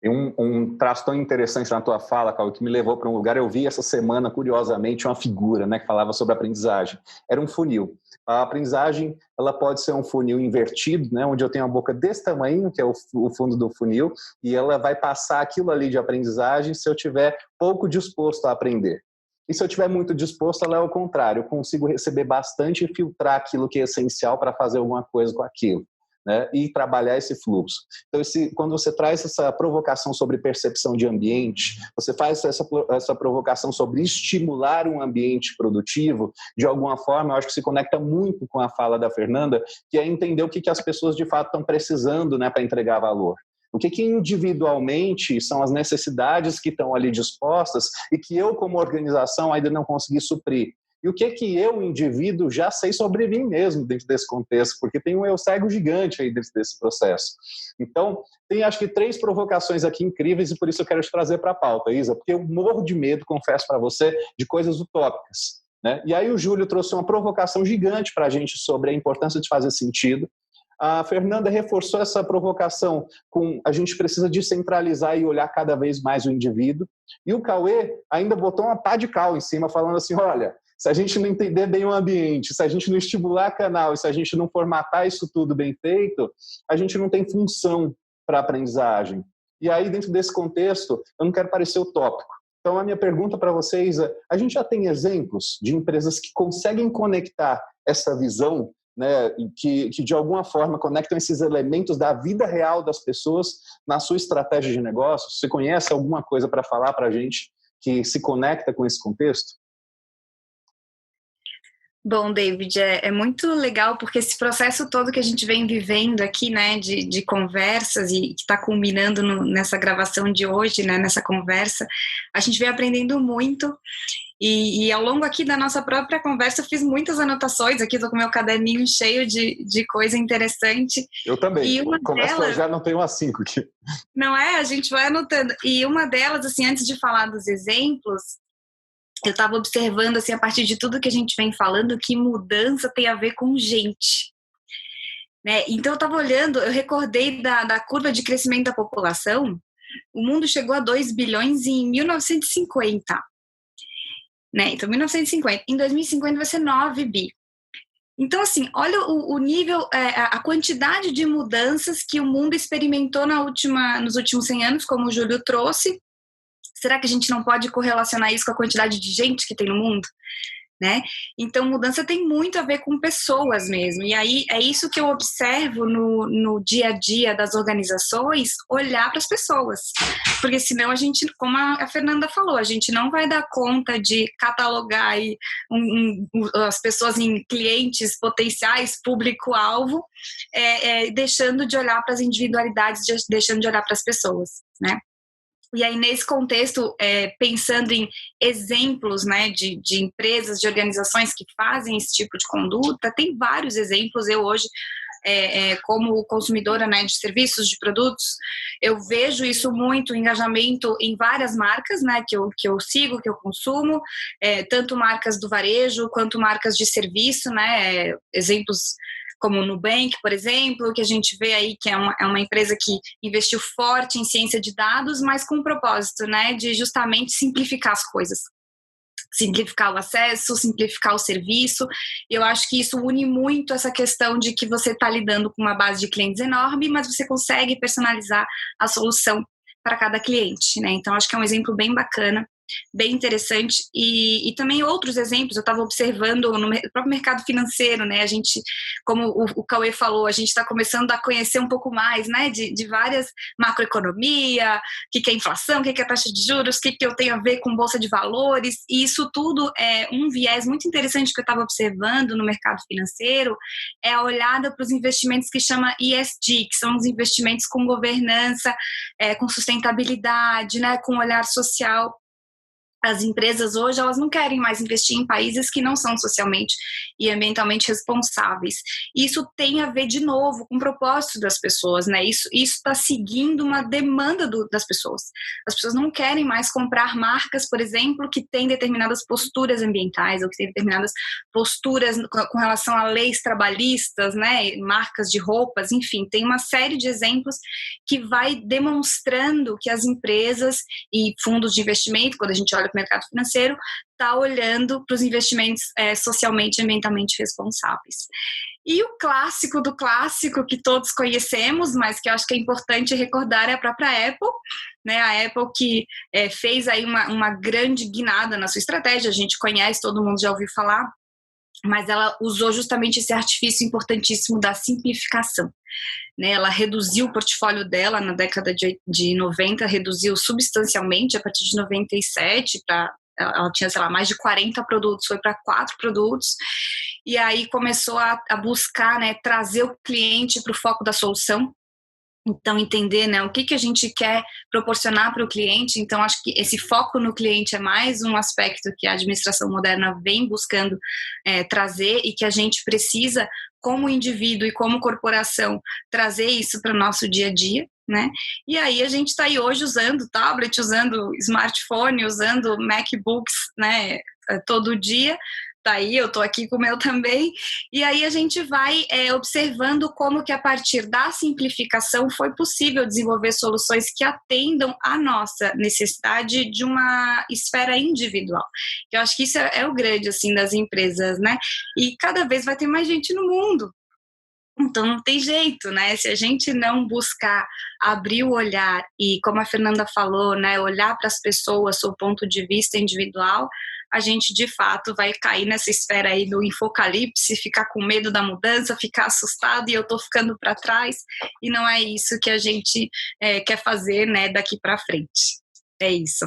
Tem um traço tão interessante na tua fala, Cauê, que me levou para um lugar. Eu vi essa semana, curiosamente, uma figura, né, que falava sobre aprendizagem. Era um funil. A aprendizagem, ela pode ser um funil invertido, né, onde eu tenho uma boca desse tamanho, que é o fundo do funil, e ela vai passar aquilo ali de aprendizagem se eu tiver pouco disposto a aprender. E se eu estiver muito disposto, ela é o contrário. Eu consigo receber bastante e filtrar aquilo que é essencial para fazer alguma coisa com aquilo. Né, e trabalhar esse fluxo. Então, quando você traz essa provocação sobre percepção de ambiente, você faz essa provocação sobre estimular um ambiente produtivo, de alguma forma, eu acho que se conecta muito com a fala da Fernanda, que é entender o que as pessoas de fato estão precisando, né, para entregar valor. O que individualmente são as necessidades que estão ali dispostas e que eu, como organização, ainda não consegui suprir. E o que eu, indivíduo, já sei sobre mim mesmo dentro desse contexto, porque tem um eu cego gigante aí dentro desse processo. Então, tem acho que 3 provocações aqui incríveis e por isso eu quero te trazer para a pauta, Isa, porque eu morro de medo, confesso para você, de coisas utópicas. Né? E aí o Júlio trouxe uma provocação gigante para a gente sobre a importância de fazer sentido. A Fernanda reforçou essa provocação com a gente precisa descentralizar e olhar cada vez mais o indivíduo. E o Cauê ainda botou uma pá de cal em cima, falando assim, olha, se a gente não entender bem o ambiente, se a gente não estimular canal e se a gente não formatar isso tudo bem feito, a gente não tem função para a aprendizagem. E aí, dentro desse contexto, eu não quero parecer utópico. Então, a minha pergunta para vocês é, a gente já tem exemplos de empresas que conseguem conectar essa visão, né, que de alguma forma conectam esses elementos da vida real das pessoas na sua estratégia de negócio? Você conhece alguma coisa para falar para a gente que se conecta com esse contexto? Bom, David, é muito legal porque esse processo todo que a gente vem vivendo aqui, né, de conversas e que está culminando nessa gravação de hoje, né, nessa conversa, a gente vem aprendendo muito e ao longo aqui da nossa própria conversa eu fiz muitas anotações, aqui estou com meu caderninho cheio de coisa interessante. Eu também, e uma começo delas, já não tenho umas 5 aqui. Não é? A gente vai anotando. E uma delas, assim, antes de falar dos exemplos, eu estava observando, assim, a partir de tudo que a gente vem falando, que mudança tem a ver com gente. Né? Então, eu estava olhando, eu recordei da curva de crescimento da população, o mundo chegou a 2 bilhões em 1950. Né? Então, 1950. Em 2050 vai ser 9 bi. Então, assim, olha o nível, a quantidade de mudanças que o mundo experimentou nos últimos 100 anos, como o Júlio trouxe. Será que a gente não pode correlacionar isso com a quantidade de gente que tem no mundo? Né? Então, mudança tem muito a ver com pessoas mesmo. E aí, é isso que eu observo no dia a dia das organizações, olhar para as pessoas. Porque senão a gente, como a Fernanda falou, a gente não vai dar conta de catalogar aí as pessoas em clientes potenciais, público-alvo, deixando de olhar para as individualidades, deixando de olhar para as pessoas, né? E aí, nesse contexto, pensando em exemplos, né, de empresas, de organizações que fazem esse tipo de conduta, tem vários exemplos. Eu hoje, como consumidora, né, de serviços, de produtos, eu vejo isso muito, engajamento em várias marcas, né, que eu sigo, que eu consumo, tanto marcas do varejo quanto marcas de serviço, né, exemplos como o Nubank, por exemplo, que a gente vê aí que é uma empresa que investiu forte em ciência de dados, mas com o propósito, né, de justamente simplificar as coisas. Simplificar o acesso, simplificar o serviço. Eu acho que isso une muito essa questão de que você está lidando com uma base de clientes enorme, mas você consegue personalizar a solução para cada cliente, né? Então, acho que é um exemplo bem bacana, bem interessante. E também outros exemplos, eu estava observando no próprio mercado financeiro, né? A gente, como o Cauê falou, a gente está começando a conhecer um pouco mais, né? De várias macroeconomia, o que é inflação, o que é taxa de juros, o que eu tenho a ver com bolsa de valores, e isso tudo é um viés muito interessante que eu estava observando no mercado financeiro, é a olhada para os investimentos que chama ESG, que são os investimentos com governança, com sustentabilidade, né? Com olhar social. As empresas hoje, elas não querem mais investir em países que não são socialmente e ambientalmente responsáveis. Isso tem a ver, de novo, com o propósito das pessoas, né? Isso está seguindo uma demanda das pessoas. As pessoas não querem mais comprar marcas, por exemplo, que têm determinadas posturas ambientais ou que têm determinadas posturas com relação a leis trabalhistas, né? Marcas de roupas, enfim, tem uma série de exemplos que vai demonstrando que as empresas e fundos de investimento, quando a gente olha para o mercado financeiro, está olhando para os investimentos socialmente e ambientalmente responsáveis. E o clássico do clássico que todos conhecemos, mas que eu acho que é importante recordar, é a própria Apple, né? A Apple que fez aí uma grande guinada na sua estratégia, a gente conhece, todo mundo já ouviu falar, mas ela usou justamente esse artifício importantíssimo da simplificação. Né, ela reduziu o portfólio dela na década de 90, reduziu substancialmente a partir de 97, ela tinha, sei lá, mais de 40 produtos, foi para 4 produtos, e aí começou a buscar, né, trazer o cliente para o foco da solução. Então, entender, né, o que a gente quer proporcionar para o cliente. Então, acho que esse foco no cliente é mais um aspecto que a administração moderna vem buscando trazer e que a gente precisa, como indivíduo e como corporação, trazer isso para o nosso dia a dia, né? E aí a gente está aí hoje usando tablet, usando smartphone, usando MacBooks, né, todo dia. Tá aí, eu tô aqui com o meu também, e aí a gente vai observando como que a partir da simplificação foi possível desenvolver soluções que atendam à nossa necessidade de uma esfera individual. Eu acho que isso é o grande, assim, das empresas, né? E cada vez vai ter mais gente no mundo. Então, não tem jeito, né? Se a gente não buscar abrir o olhar e, como a Fernanda falou, né, olhar para as pessoas, sob o ponto de vista individual, a gente, de fato, vai cair nessa esfera aí do infocalipse, ficar com medo da mudança, ficar assustado e eu tô ficando para trás, e não é isso que a gente quer fazer, né, daqui para frente. É isso.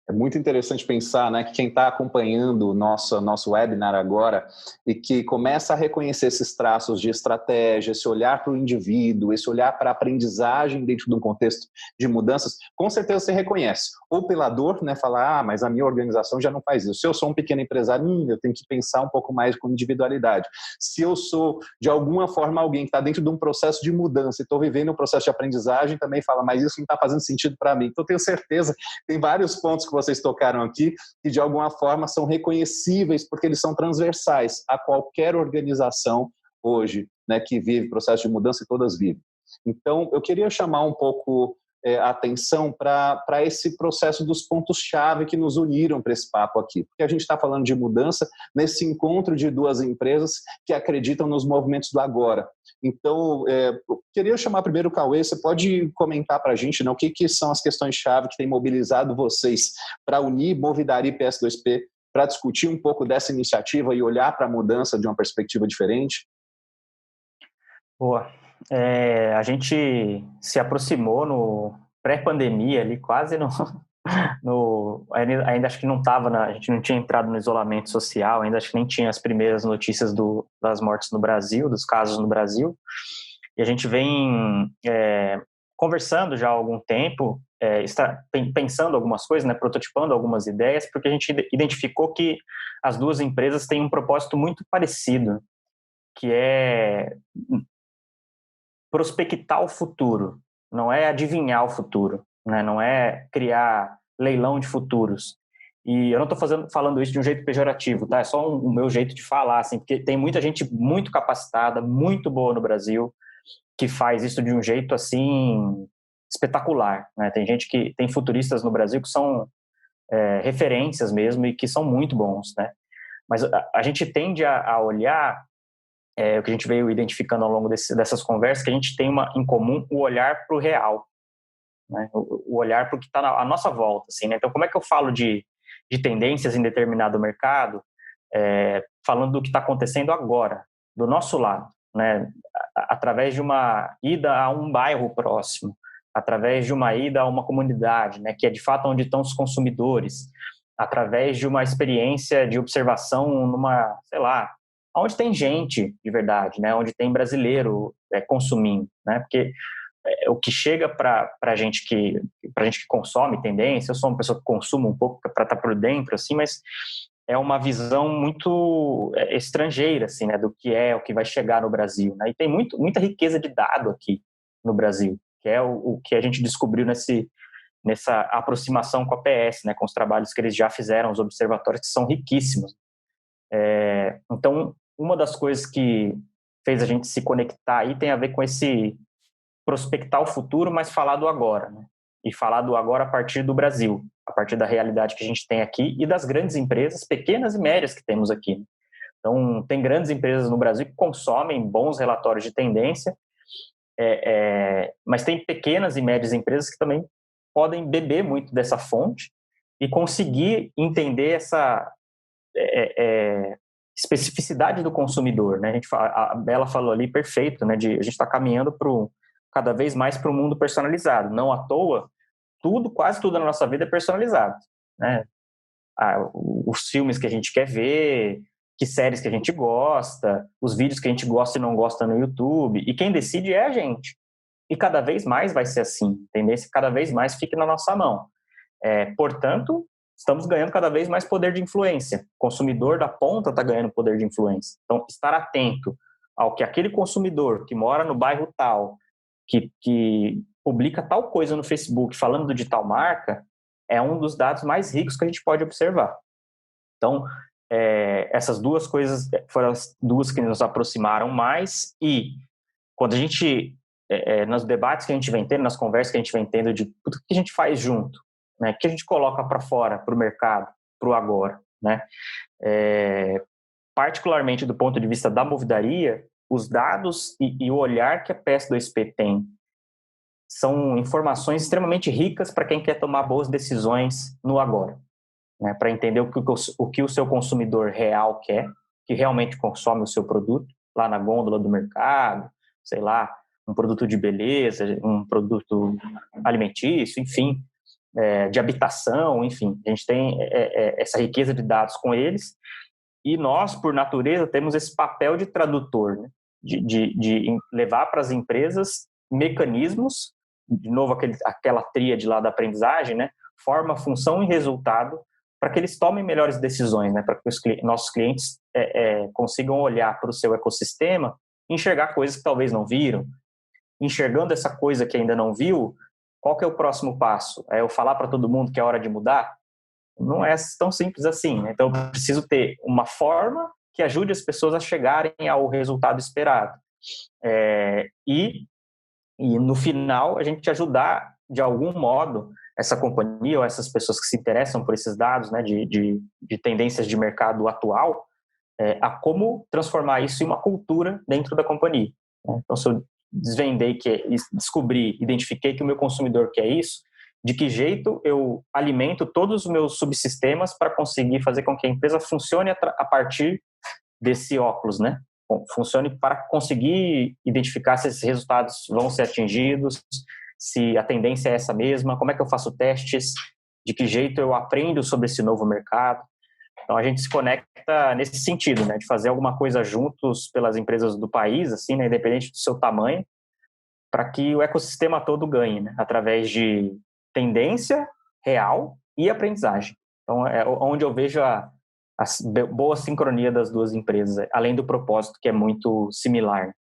É muito interessante pensar, né, que quem está acompanhando o nosso webinar agora e que começa a reconhecer esses traços de estratégia, esse olhar para o indivíduo, esse olhar para a aprendizagem dentro de um contexto de mudanças, com certeza você reconhece. Ou pela dor, né, falar, mas a minha organização já não faz isso. Se eu sou um pequeno empresário, eu tenho que pensar um pouco mais com individualidade. Se eu sou, de alguma forma, alguém que está dentro de um processo de mudança e estou vivendo um processo de aprendizagem, também fala, mas isso não está fazendo sentido para mim. Então, eu tenho certeza, tem vários pontos que vocês tocaram aqui, que de alguma forma são reconhecíveis, porque eles são transversais a qualquer organização hoje, né, que vive processo de mudança e todas vivem. Então, eu queria chamar um pouco a atenção para esse processo dos pontos-chave que nos uniram para esse papo aqui, porque a gente está falando de mudança nesse encontro de duas empresas que acreditam nos movimentos do agora. Então, eu queria chamar primeiro o Cauê, você pode comentar para a gente, né, o que são as questões-chave que têm mobilizado vocês para unir Movidaria e PS2P, para discutir um pouco dessa iniciativa e olhar para a mudança de uma perspectiva diferente? Boa. A gente se aproximou no pré-pandemia, ali quase ainda acho que não estava, a gente não tinha entrado no isolamento social, ainda acho que nem tinha as primeiras notícias das mortes no Brasil, dos casos no Brasil, e a gente vem conversando já há algum tempo, está pensando algumas coisas, né, prototipando algumas ideias, porque a gente identificou que as duas empresas têm um propósito muito parecido, que é prospectar o futuro, não é adivinhar o futuro, né, não é criar leilão de futuros. E eu não estou falando isso de um jeito pejorativo, tá? É só o meu jeito de falar, assim, porque tem muita gente muito capacitada, muito boa no Brasil, que faz isso de um jeito, assim, espetacular, né? Tem futuristas no Brasil que são referências mesmo e que são muito bons, né? Mas a gente tende a olhar, o que a gente veio identificando ao longo dessas conversas, que a gente tem em comum o olhar para o real, né? O olhar para o que está à nossa volta, assim, né? Então, como é que eu falo de tendências em determinado mercado, falando do que está acontecendo agora, do nosso lado, né? Através de uma ida a um bairro próximo, através de uma ida a uma comunidade, né? Que é de fato onde estão os consumidores, através de uma experiência de observação numa, sei lá, onde tem gente de verdade, né? Onde tem brasileiro consumindo, né? Porque o que chega para a gente que consome tendência, eu sou uma pessoa que consumo um pouco para estar por dentro, assim, mas é uma visão muito estrangeira, assim, né, do que o que vai chegar no Brasil, né? E tem muita riqueza de dado aqui no Brasil, que é o que a gente descobriu nessa aproximação com a PS, né, com os trabalhos que eles já fizeram, os observatórios que são riquíssimos. Então, uma das coisas que fez a gente se conectar aí tem a ver com esse prospectar o futuro, mas falar do agora, né? E falar do agora a partir do Brasil, a partir da realidade que a gente tem aqui e das grandes empresas, pequenas e médias que temos aqui. Então, tem grandes empresas no Brasil que consomem bons relatórios de tendência, mas tem pequenas e médias empresas que também podem beber muito dessa fonte e conseguir entender essa especificidade do consumidor, né? A Bela falou ali perfeito, né? A gente está caminhando cada vez mais para um mundo personalizado. Não à toa, quase tudo na nossa vida é personalizado, né? Os filmes que a gente quer ver, que séries que a gente gosta, os vídeos que a gente gosta e não gosta no YouTube, e quem decide é a gente. E cada vez mais vai ser assim, a tendência cada vez mais fique na nossa mão. Portanto, estamos ganhando cada vez mais poder de influência. O consumidor da ponta está ganhando poder de influência. Então, estar atento ao que aquele consumidor que mora no bairro tal, que publica tal coisa no Facebook falando de tal marca, é um dos dados mais ricos que a gente pode observar. Então, essas duas coisas foram as duas que nos aproximaram mais, e quando a gente, nos debates que a gente vem tendo, nas conversas que a gente vem tendo de o que a gente faz junto, né, o que a gente coloca para fora, para o mercado, para o agora, né? Particularmente do ponto de vista da movidaria, os dados e o olhar que a PS2P tem são informações extremamente ricas para quem quer tomar boas decisões no agora, né? Para entender o que o seu consumidor real quer, que realmente consome o seu produto, lá na gôndola do mercado, sei lá, um produto de beleza, um produto alimentício, enfim, de habitação, enfim. A gente tem essa riqueza de dados com eles, e nós, por natureza, temos esse papel de tradutor, né? De levar para as empresas mecanismos, de novo aquela tríade lá da aprendizagem, né? Forma, função e resultado, para que eles tomem melhores decisões, né? Para que os nossos clientes consigam olhar para o seu ecossistema e enxergar coisas que talvez não viram. Enxergando essa coisa que ainda não viu, qual que é o próximo passo? É eu falar para todo mundo que é hora de mudar? Não é tão simples assim, né? Então, eu preciso ter uma forma que ajude as pessoas a chegarem ao resultado esperado. E no final, a gente ajudar, de algum modo, essa companhia ou essas pessoas que se interessam por esses dados, né, de tendências de mercado atual, a como transformar isso em uma cultura dentro da companhia, né? Então, se eu descobri, identifiquei que o meu consumidor quer isso, de que jeito eu alimento todos os meus subsistemas para conseguir fazer com que a empresa funcione a partir desse óculos, né? Funcione para conseguir identificar se esses resultados vão ser atingidos, se a tendência é essa mesma, como é que eu faço testes, de que jeito eu aprendo sobre esse novo mercado. Então, a gente se conecta nesse sentido, né? De fazer alguma coisa juntos pelas empresas do país, assim, né? Independente do seu tamanho, para que o ecossistema todo ganhe, né? Através de tendência real e aprendizagem. Então, é onde eu vejo a boa sincronia das duas empresas, além do propósito, que é muito similar.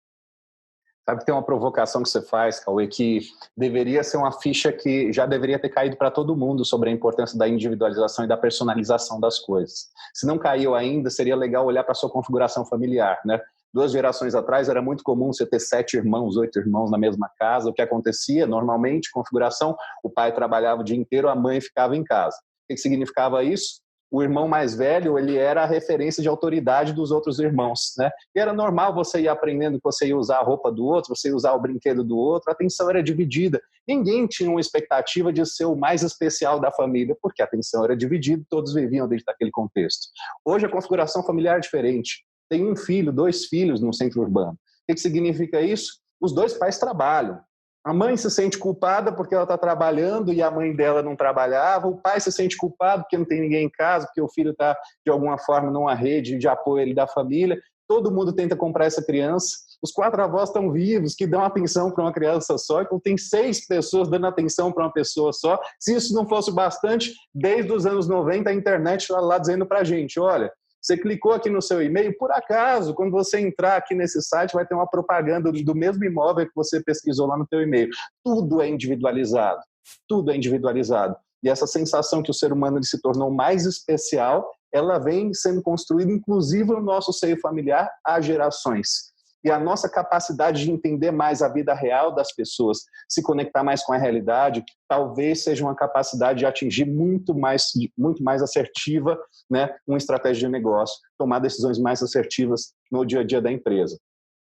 Sabe que tem uma provocação que você faz, Cauê, que deveria ser uma ficha que já deveria ter caído para todo mundo sobre a importância da individualização e da personalização das coisas. Se não caiu ainda, seria legal olhar para a sua configuração familiar, né? 2 gerações atrás era muito comum você ter 7 irmãos, 8 irmãos na mesma casa. O que acontecia, normalmente, configuração, o pai trabalhava o dia inteiro, a mãe ficava em casa. O que significava isso? O irmão mais velho, ele era a referência de autoridade dos outros irmãos, né? E era normal você ir aprendendo que você ia usar a roupa do outro, você ia usar o brinquedo do outro, a atenção era dividida. Ninguém tinha uma expectativa de ser o mais especial da família, porque a atenção era dividida, todos viviam dentro daquele contexto. Hoje a configuração familiar é diferente. Tem 1 filho, 2 filhos no centro urbano. O que significa isso? Os 2 pais trabalham. A mãe se sente culpada porque ela está trabalhando e a mãe dela não trabalhava. O pai se sente culpado porque não tem ninguém em casa, porque o filho está, de alguma forma, numa rede de apoio ali da família. Todo mundo tenta comprar essa criança. Os 4 avós estão vivos, que dão atenção para uma criança só. Então, tem 6 pessoas dando atenção para uma pessoa só. Se isso não fosse bastante, desde os anos 90, a internet está lá dizendo para a gente, olha, você clicou aqui no seu e-mail, por acaso, quando você entrar aqui nesse site, vai ter uma propaganda do mesmo imóvel que você pesquisou lá no teu e-mail. Tudo é individualizado. Tudo é individualizado. E essa sensação que o ser humano ele se tornou mais especial, ela vem sendo construída, inclusive, no nosso seio familiar, há gerações. E a nossa capacidade de entender mais a vida real das pessoas, se conectar mais com a realidade, talvez seja uma capacidade de atingir muito mais assertiva, né, uma estratégia de negócio, tomar decisões mais assertivas no dia a dia da empresa.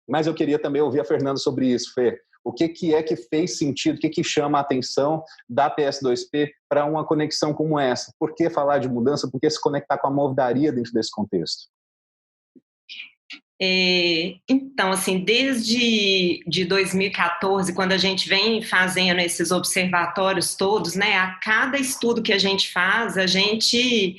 Mas eu queria também ouvir a Fernanda sobre isso, Fê. O que é que fez sentido, o que chama a atenção da PS2P para uma conexão como essa? Por que falar de mudança? Por que se conectar com a movidaria dentro desse contexto? Então, assim, desde 2014, quando a gente vem fazendo esses observatórios todos, né, a cada estudo que a gente faz, a gente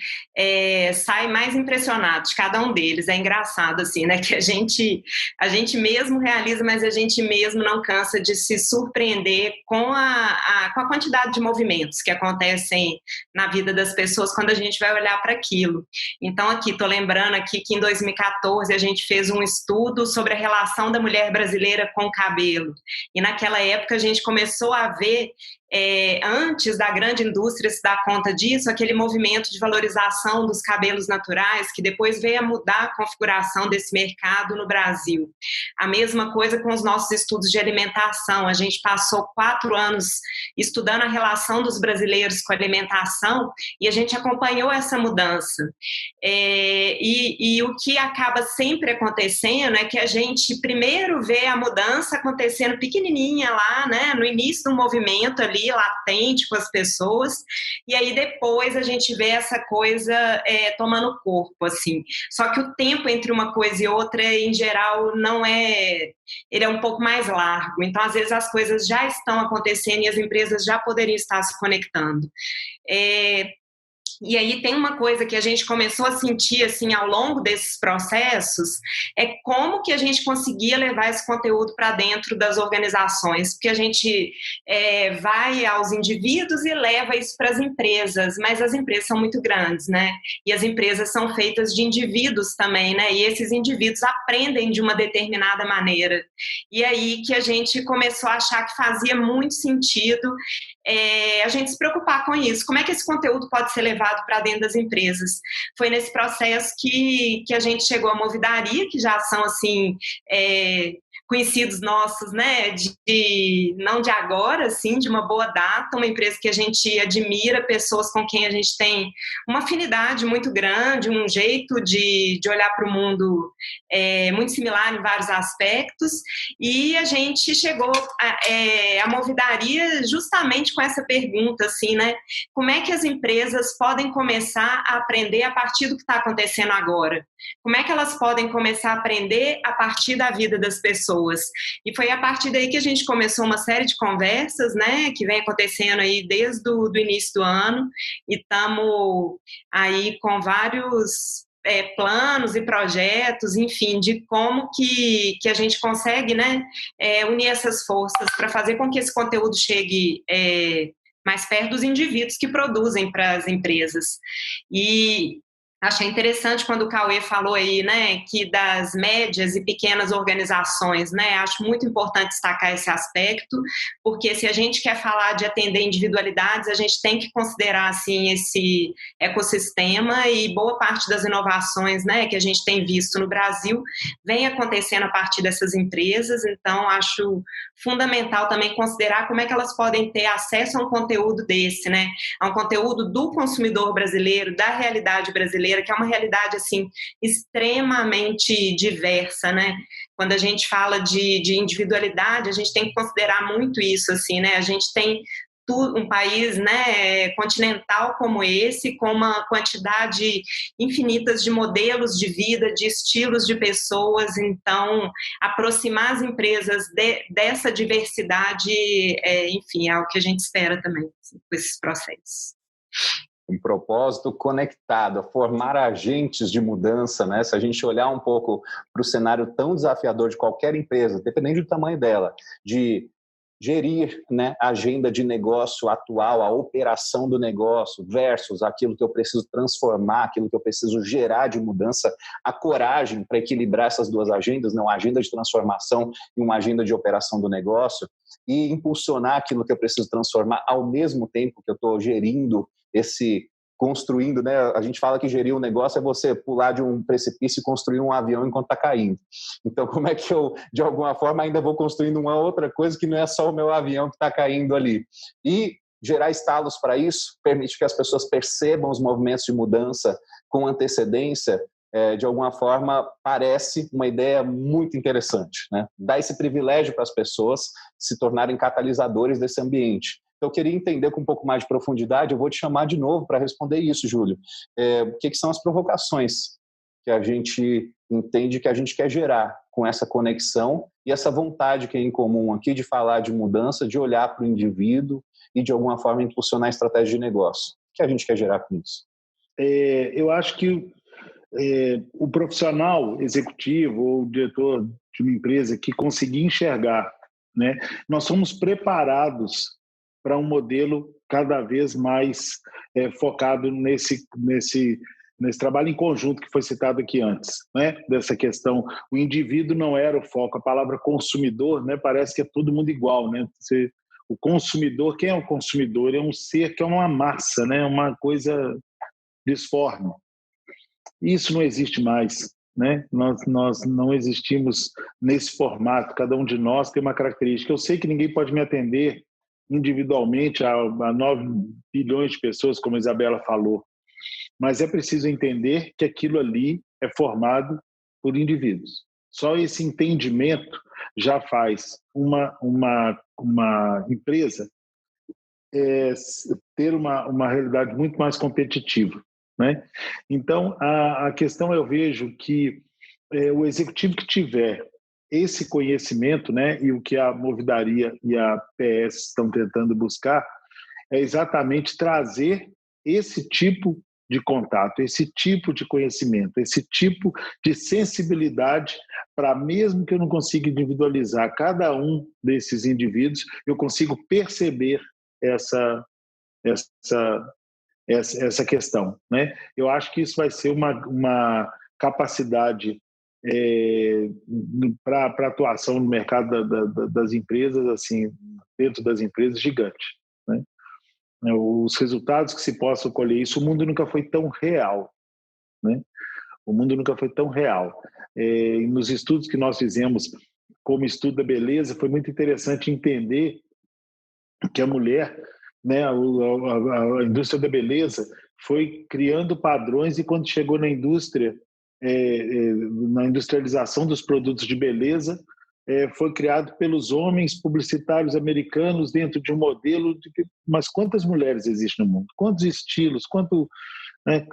sai mais impressionado de cada um deles. É engraçado, assim, né, que a gente mesmo realiza, mas a gente mesmo não cansa de se surpreender com a quantidade de movimentos que acontecem na vida das pessoas quando a gente vai olhar para aquilo. Então, aqui, estou lembrando aqui que em 2014 a gente fez um estudo sobre a relação da mulher brasileira com o cabelo. E naquela época a gente começou a ver, antes da grande indústria se dar conta disso, aquele movimento de valorização dos cabelos naturais, que depois veio a mudar a configuração desse mercado no Brasil. A mesma coisa com os nossos estudos de alimentação. A gente passou 4 anos estudando a relação dos brasileiros com a alimentação e a gente acompanhou essa mudança. E o que acaba sempre acontecendo é que a gente primeiro vê a mudança acontecendo pequenininha lá, né, no início do movimento ali, latente com as pessoas, e aí depois a gente vê essa coisa tomando corpo, assim. Só que o tempo entre uma coisa e outra, em geral, não é... Ele é um pouco mais largo. Então, às vezes, as coisas já estão acontecendo e as empresas já poderiam estar se conectando. E aí tem uma coisa que a gente começou a sentir assim, ao longo desses processos, é como que a gente conseguia levar esse conteúdo para dentro das organizações, porque a gente vai aos indivíduos e leva isso para as empresas, mas as empresas são muito grandes, né? E as empresas são feitas de indivíduos também, né? E esses indivíduos aprendem de uma determinada maneira. E aí que a gente começou a achar que fazia muito sentido a gente se preocupar com isso. Como é que esse conteúdo pode ser levado para dentro das empresas? Foi nesse processo que a gente chegou à Movidaria, que já são assim conhecidos nossos, né, não de agora, assim, de uma boa data, uma empresa que a gente admira, pessoas com quem a gente tem uma afinidade muito grande, um jeito de olhar para o mundo muito similar em vários aspectos, e a gente chegou à Movidaria justamente com essa pergunta, assim, né, como é que as empresas podem começar a aprender a partir do que está acontecendo agora? Como é que elas podem começar a aprender a partir da vida das pessoas? E foi a partir daí que a gente começou uma série de conversas, né, que vem acontecendo aí desde o início do ano, e estamos aí com vários planos e projetos, enfim, de como que a gente consegue, né, unir essas forças para fazer com que esse conteúdo chegue mais perto dos indivíduos que produzem para as empresas. E achei interessante quando o Cauê falou aí, né, que das médias e pequenas organizações, né, acho muito importante destacar esse aspecto, porque se a gente quer falar de atender individualidades, a gente tem que considerar, assim, esse ecossistema, e boa parte das inovações, né, que a gente tem visto no Brasil vem acontecendo a partir dessas empresas. Então acho fundamental também considerar como é que elas podem ter acesso a um conteúdo desse, né, a um conteúdo do consumidor brasileiro, da realidade brasileira, que é uma realidade, assim, extremamente diversa, né? Quando a gente fala de individualidade, a gente tem que considerar muito isso, assim, né? A gente tem um país, né, continental como esse, com uma quantidade infinita de modelos de vida, de estilos de pessoas. Então, aproximar as empresas dessa diversidade, enfim, é o que a gente espera também, assim, com esses processos. Um propósito conectado, a formar agentes de mudança, né? Se a gente olhar um pouco para o cenário tão desafiador de qualquer empresa, dependendo do tamanho dela, de gerir, né, a agenda de negócio atual, a operação do negócio versus aquilo que eu preciso transformar, aquilo que eu preciso gerar de mudança, a coragem para equilibrar essas duas agendas, não, uma agenda de transformação e uma agenda de operação do negócio, e impulsionar aquilo que eu preciso transformar ao mesmo tempo que eu estou gerindo construindo, né? A gente fala que gerir um negócio é você pular de um precipício e construir um avião enquanto está caindo. Então, como é que eu, de alguma forma, ainda vou construindo uma outra coisa que não é só o meu avião que está caindo ali? E gerar estalos para isso permite que as pessoas percebam os movimentos de mudança com antecedência. De alguma forma, parece uma ideia muito interessante, né? Dá esse privilégio para as pessoas se tornarem catalisadores desse ambiente. Então, eu queria entender com um pouco mais de profundidade. Eu vou te chamar de novo para responder isso, Júlio. O que são as provocações que a gente entende que a gente quer gerar com essa conexão e essa vontade que é em comum aqui de falar de mudança, de olhar para o indivíduo e, de alguma forma, impulsionar a estratégia de negócio? O que a gente quer gerar com isso? Eu acho que o profissional executivo ou o diretor de uma empresa que conseguir enxergar, né, nós somos preparados para um modelo cada vez mais focado nesse trabalho em conjunto que foi citado aqui antes, né? Dessa questão, o indivíduo não era o foco, a palavra consumidor, né? Parece que é todo mundo igual, né? O consumidor, quem é o consumidor? É um ser que é uma massa, né? Uma coisa disforme. Isso não existe mais, né? Nós não existimos nesse formato, cada um de nós tem uma característica. Eu sei que ninguém pode me atender individualmente a 9 bilhões de pessoas, como a Isabela falou, mas é preciso entender que aquilo ali é formado por indivíduos. Só esse entendimento já faz uma empresa ter uma realidade muito mais competitiva, né? Então, a questão, eu vejo que o executivo que tiver esse conhecimento, né, e o que a Movidaria e a PS estão tentando buscar é exatamente trazer esse tipo de contato, esse tipo de conhecimento, esse tipo de sensibilidade para, mesmo que eu não consiga individualizar cada um desses indivíduos, eu consigo perceber essa questão, né? Eu acho que isso vai ser uma capacidade para atuação no mercado das empresas, assim, dentro das empresas, gigante, né? Os resultados que se possam colher isso, o mundo nunca foi tão real, né? O mundo nunca foi tão real. Nos estudos que nós fizemos, como estudo da beleza, foi muito interessante entender que a mulher, né, a indústria da beleza foi criando padrões, e quando chegou na indústria, na industrialização dos produtos de beleza, foi criado pelos homens publicitários americanos dentro de um modelo mas quantas mulheres existem no mundo? Quantos estilos? Né,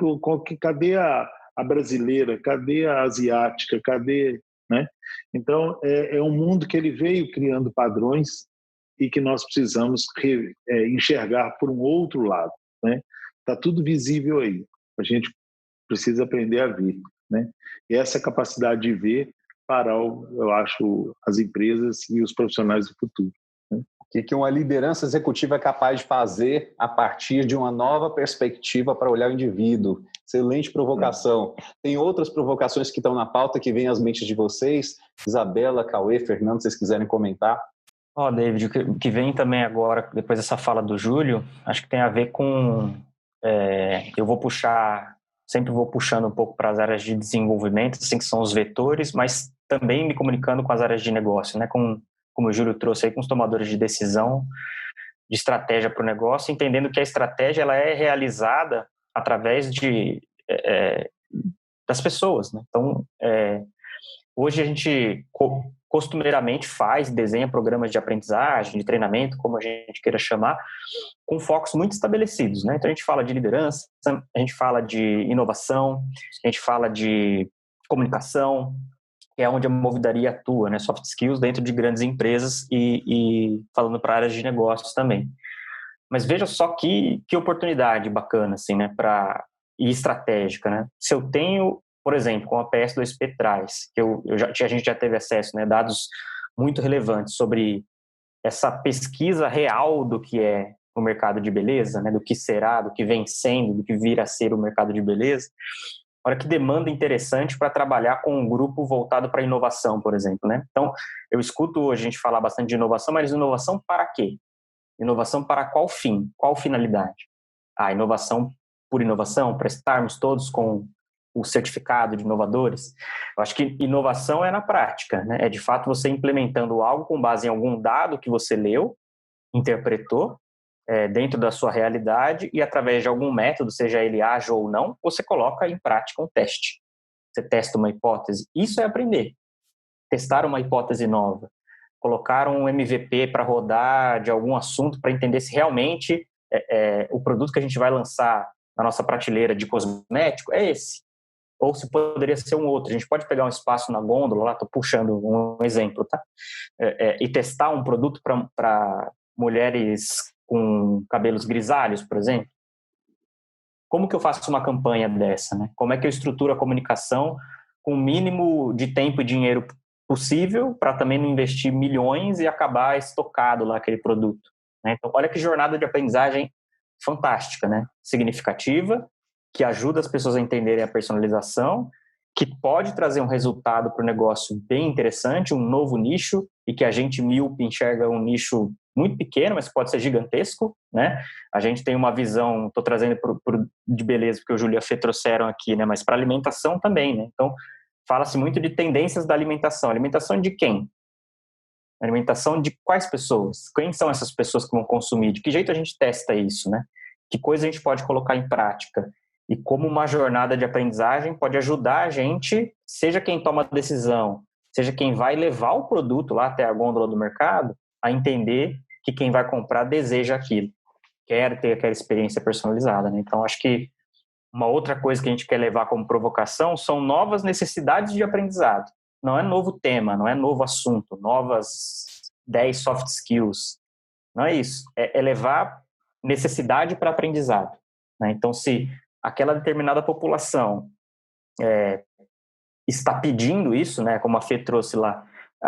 cadê a brasileira? Cadê a asiática? Cadê, né? Então, é um mundo que ele veio criando padrões e que nós precisamos enxergar por um outro lado, né? Está tudo visível aí. A gente precisa aprender a ver, né? E essa capacidade de ver fará, eu acho, as empresas e os profissionais do futuro. O que uma liderança executiva é capaz de fazer a partir de uma nova perspectiva para olhar o indivíduo. Excelente provocação. Tem outras provocações que estão na pauta que vêm às mentes de vocês? Isabela, Cauê, Fernando, se vocês quiserem comentar. David, o que vem também agora, depois dessa fala do Júlio, acho que tem a ver com... eu sempre vou puxando um pouco para as áreas de desenvolvimento, assim, que são os vetores, mas também me comunicando com as áreas de negócio, né? Como o Júlio trouxe aí, com os tomadores de decisão, de estratégia para o negócio, entendendo que a estratégia ela é realizada através das pessoas, né? Então, hoje a gente costumeiramente desenha programas de aprendizagem, de treinamento, como a gente queira chamar, com focos muito estabelecidos, né? Então a gente fala de liderança, a gente fala de inovação, a gente fala de comunicação, que é onde a Movidaria atua, né? Soft skills dentro de grandes empresas e falando para áreas de negócios também. Mas veja só que oportunidade bacana, assim, né? E estratégica, né? Se eu tenho, por exemplo, com a PS2P traz, que a gente já teve acesso, né? Dados muito relevantes sobre essa pesquisa real do que é o mercado de beleza, né? Do que será, do que vem sendo, do que vir a ser o mercado de beleza. Olha que demanda interessante para trabalhar com um grupo voltado para inovação, por exemplo, né? Então, eu escuto hoje a gente falar bastante de inovação, mas inovação para quê? Inovação para qual fim? Qual finalidade? Inovação por inovação, para estarmos todos com o certificado de inovadores. Eu acho que inovação é na prática, né? É de fato você implementando algo com base em algum dado que você leu, interpretou, dentro da sua realidade e através de algum método, seja ele ágil ou não, você coloca em prática um teste. Você testa uma hipótese. Isso é aprender. Testar uma hipótese nova. Colocar um MVP para rodar de algum assunto para entender se realmente o produto que a gente vai lançar na nossa prateleira de cosmético é esse. Ou se poderia ser um outro. A gente pode pegar um espaço na gôndola, lá estou puxando um exemplo, tá? E testar um produto para mulheres com cabelos grisalhos, por exemplo. Como que eu faço uma campanha dessa, né? Como é que eu estruturo a comunicação com o mínimo de tempo e dinheiro possível para também não investir milhões e acabar estocado lá aquele produto, né? Então, olha que jornada de aprendizagem fantástica, né? Significativa, que ajuda as pessoas a entenderem a personalização, que pode trazer um resultado para o negócio bem interessante, um novo nicho, e que a gente míope enxerga um nicho muito pequeno, mas pode ser gigantesco, né? A gente tem uma visão, estou trazendo de beleza, porque o Júlio e a Fê trouxeram aqui, né? Mas para alimentação também, né? Então, fala-se muito de tendências da alimentação. Alimentação de quem? Alimentação de quais pessoas? Quem são essas pessoas que vão consumir? De que jeito a gente testa isso, né? Que coisa a gente pode colocar em prática? E como uma jornada de aprendizagem pode ajudar a gente, seja quem toma a decisão, seja quem vai levar o produto lá até a gôndola do mercado, a entender que quem vai comprar deseja aquilo, quer ter aquela experiência personalizada, né? Então, acho que uma outra coisa que a gente quer levar como provocação são novas necessidades de aprendizado. Não é novo tema, não é novo assunto, novas 10 soft skills. Não é isso. É levar necessidade para aprendizado, né? Então, se aquela determinada população está pedindo isso, né? Como a Fê trouxe lá,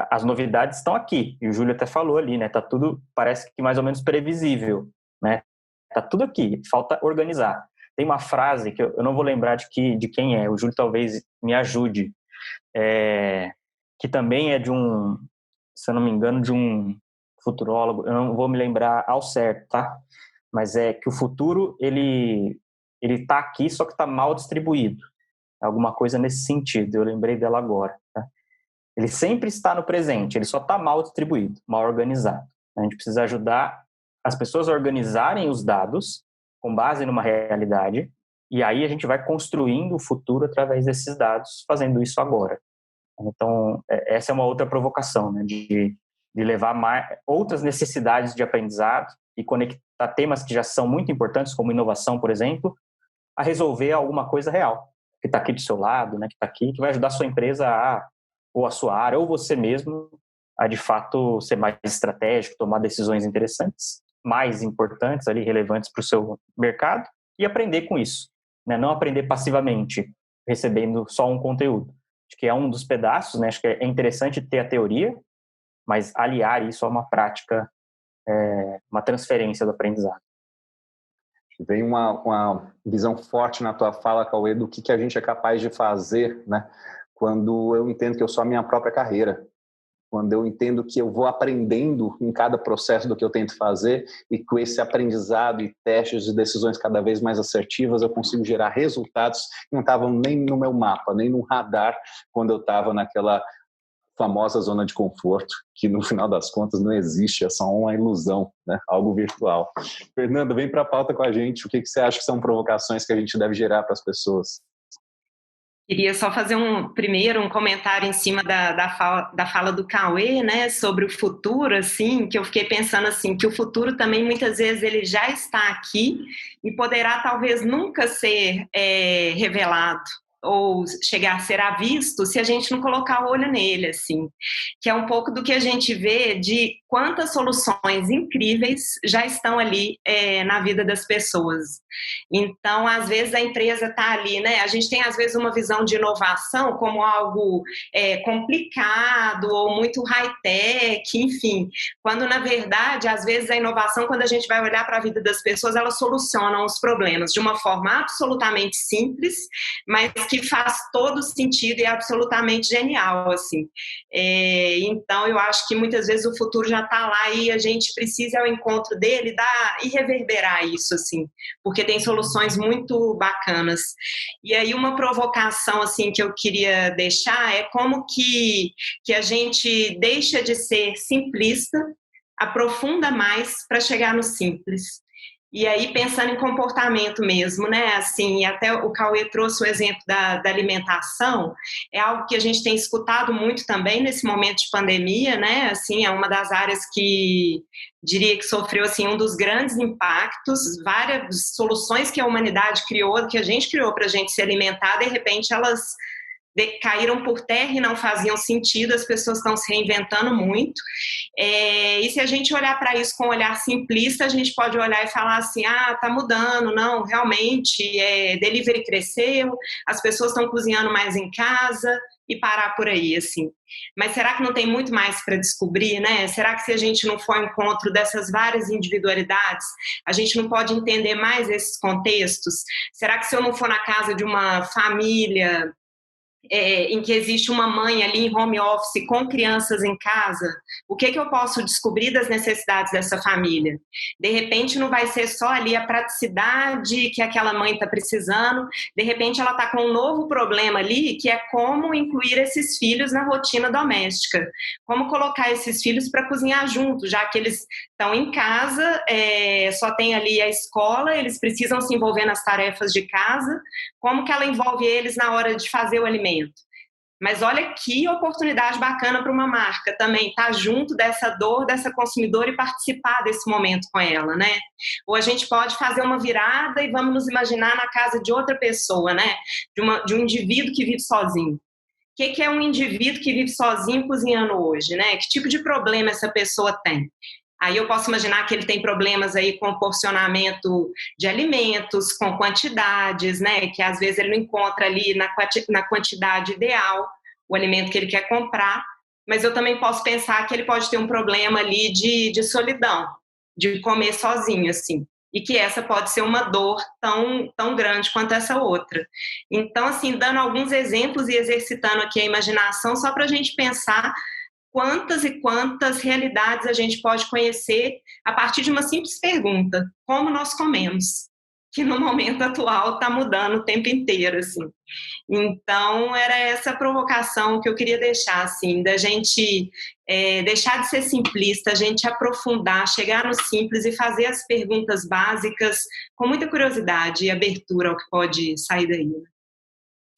as novidades estão aqui. E o Júlio até falou ali, né? Tá tudo, parece que mais ou menos previsível, né? Tá tudo aqui, falta organizar. Tem uma frase que eu não vou lembrar de quem é, o Júlio talvez me ajude, que também é de se eu não me engano, de um futurólogo, eu não vou me lembrar ao certo, tá? Mas é que o futuro, ele tá aqui, só que tá mal distribuído. Alguma coisa nesse sentido, eu lembrei dela agora, tá? Ele sempre está no presente, ele só está mal distribuído, mal organizado. A gente precisa ajudar as pessoas a organizarem os dados com base numa realidade, e aí a gente vai construindo o futuro através desses dados, fazendo isso agora. Então, essa é uma outra provocação, né, de levar outras necessidades de aprendizado e conectar temas que já são muito importantes, como inovação, por exemplo, a resolver alguma coisa real, que está aqui do seu lado, né, que está aqui, que vai ajudar a sua empresa ou a sua área, ou você mesmo, a de fato ser mais estratégico, tomar decisões interessantes, mais importantes ali, relevantes para o seu mercado, e aprender com isso. né? Não aprender passivamente, recebendo só um conteúdo. Acho que é um dos pedaços, né? Acho que é interessante ter a teoria, mas aliar isso a uma prática, uma transferência do aprendizado. Vem uma visão forte na tua fala, Cauê, do que a gente é capaz de fazer, né? Quando eu entendo que eu sou a minha própria carreira, quando eu entendo que eu vou aprendendo em cada processo do que eu tento fazer e com esse aprendizado e testes de decisões cada vez mais assertivas, eu consigo gerar resultados que não estavam nem no meu mapa, nem no radar, quando eu estava naquela famosa zona de conforto, que no final das contas não existe, é só uma ilusão, né? Algo virtual. Fernanda, vem para a pauta com a gente. O que você acha que são provocações que a gente deve gerar para as pessoas? Queria só fazer primeiro um comentário em cima da fala do Cauê, né, sobre o futuro, assim, que eu fiquei pensando assim, que o futuro também muitas vezes ele já está aqui e poderá talvez nunca ser revelado ou chegar a ser visto se a gente não colocar o olho nele, assim, que é um pouco do que a gente vê de quantas soluções incríveis já estão ali na vida das pessoas. Então, às vezes a empresa está ali, né? A gente tem às vezes uma visão de inovação como algo complicado ou muito high-tech, enfim, quando na verdade, às vezes a inovação, quando a gente vai olhar para a vida das pessoas, elas solucionam os problemas de uma forma absolutamente simples, mas que faz todo sentido e é absolutamente genial, assim. Então, eu acho que muitas vezes o futuro já está lá e a gente precisa ir ao encontro dele e reverberar isso, assim, porque tem soluções muito bacanas. E aí uma provocação, assim, que eu queria deixar é como que a gente deixa de ser simplista, aprofunda mais para chegar no simples. E aí, pensando em comportamento mesmo, né? Assim, até o Cauê trouxe o exemplo da alimentação, é algo que a gente tem escutado muito também nesse momento de pandemia, né? Assim, é uma das áreas que diria que sofreu assim um dos grandes impactos, várias soluções que a humanidade criou, que a gente criou para a gente se alimentar, de repente elas caíram por terra e não faziam sentido, as pessoas estão se reinventando muito. E se a gente olhar para isso com um olhar simplista, a gente pode olhar e falar assim, tá mudando, não, realmente, delivery cresceu, as pessoas estão cozinhando mais em casa, e parar por aí, assim. Mas será que não tem muito mais para descobrir, né? Será que se a gente não for ao encontro dessas várias individualidades, a gente não pode entender mais esses contextos? Será que se eu não for na casa de uma família em que existe uma mãe ali em home office com crianças em casa, o que eu posso descobrir das necessidades dessa família? De repente não vai ser só ali a praticidade que aquela mãe está precisando, de repente ela está com um novo problema ali, que é como incluir esses filhos na rotina doméstica, como colocar esses filhos para cozinhar juntos, já que eles estão em casa, só tem ali a escola, eles precisam se envolver nas tarefas de casa, como que ela envolve eles na hora de fazer o alimento? Mas olha que oportunidade bacana para uma marca também, estar junto dessa dor dessa consumidora e participar desse momento com ela, né? Ou a gente pode fazer uma virada e vamos nos imaginar na casa de outra pessoa, né? De um indivíduo que vive sozinho. O que é um indivíduo que vive sozinho cozinhando hoje, né? Que tipo de problema essa pessoa tem? Aí eu posso imaginar que ele tem problemas aí com porcionamento de alimentos, com quantidades, né? Que às vezes ele não encontra ali na quantidade ideal o alimento que ele quer comprar. Mas eu também posso pensar que ele pode ter um problema ali de solidão, de comer sozinho, assim. E que essa pode ser uma dor tão grande quanto essa outra. Então, assim, dando alguns exemplos e exercitando aqui a imaginação, só para a gente pensar quantas e quantas realidades a gente pode conhecer a partir de uma simples pergunta: como nós comemos? Que no momento atual está mudando o tempo inteiro, assim. Então, era essa provocação que eu queria deixar, assim, da gente deixar de ser simplista, a gente aprofundar, chegar no simples e fazer as perguntas básicas com muita curiosidade e abertura ao que pode sair daí.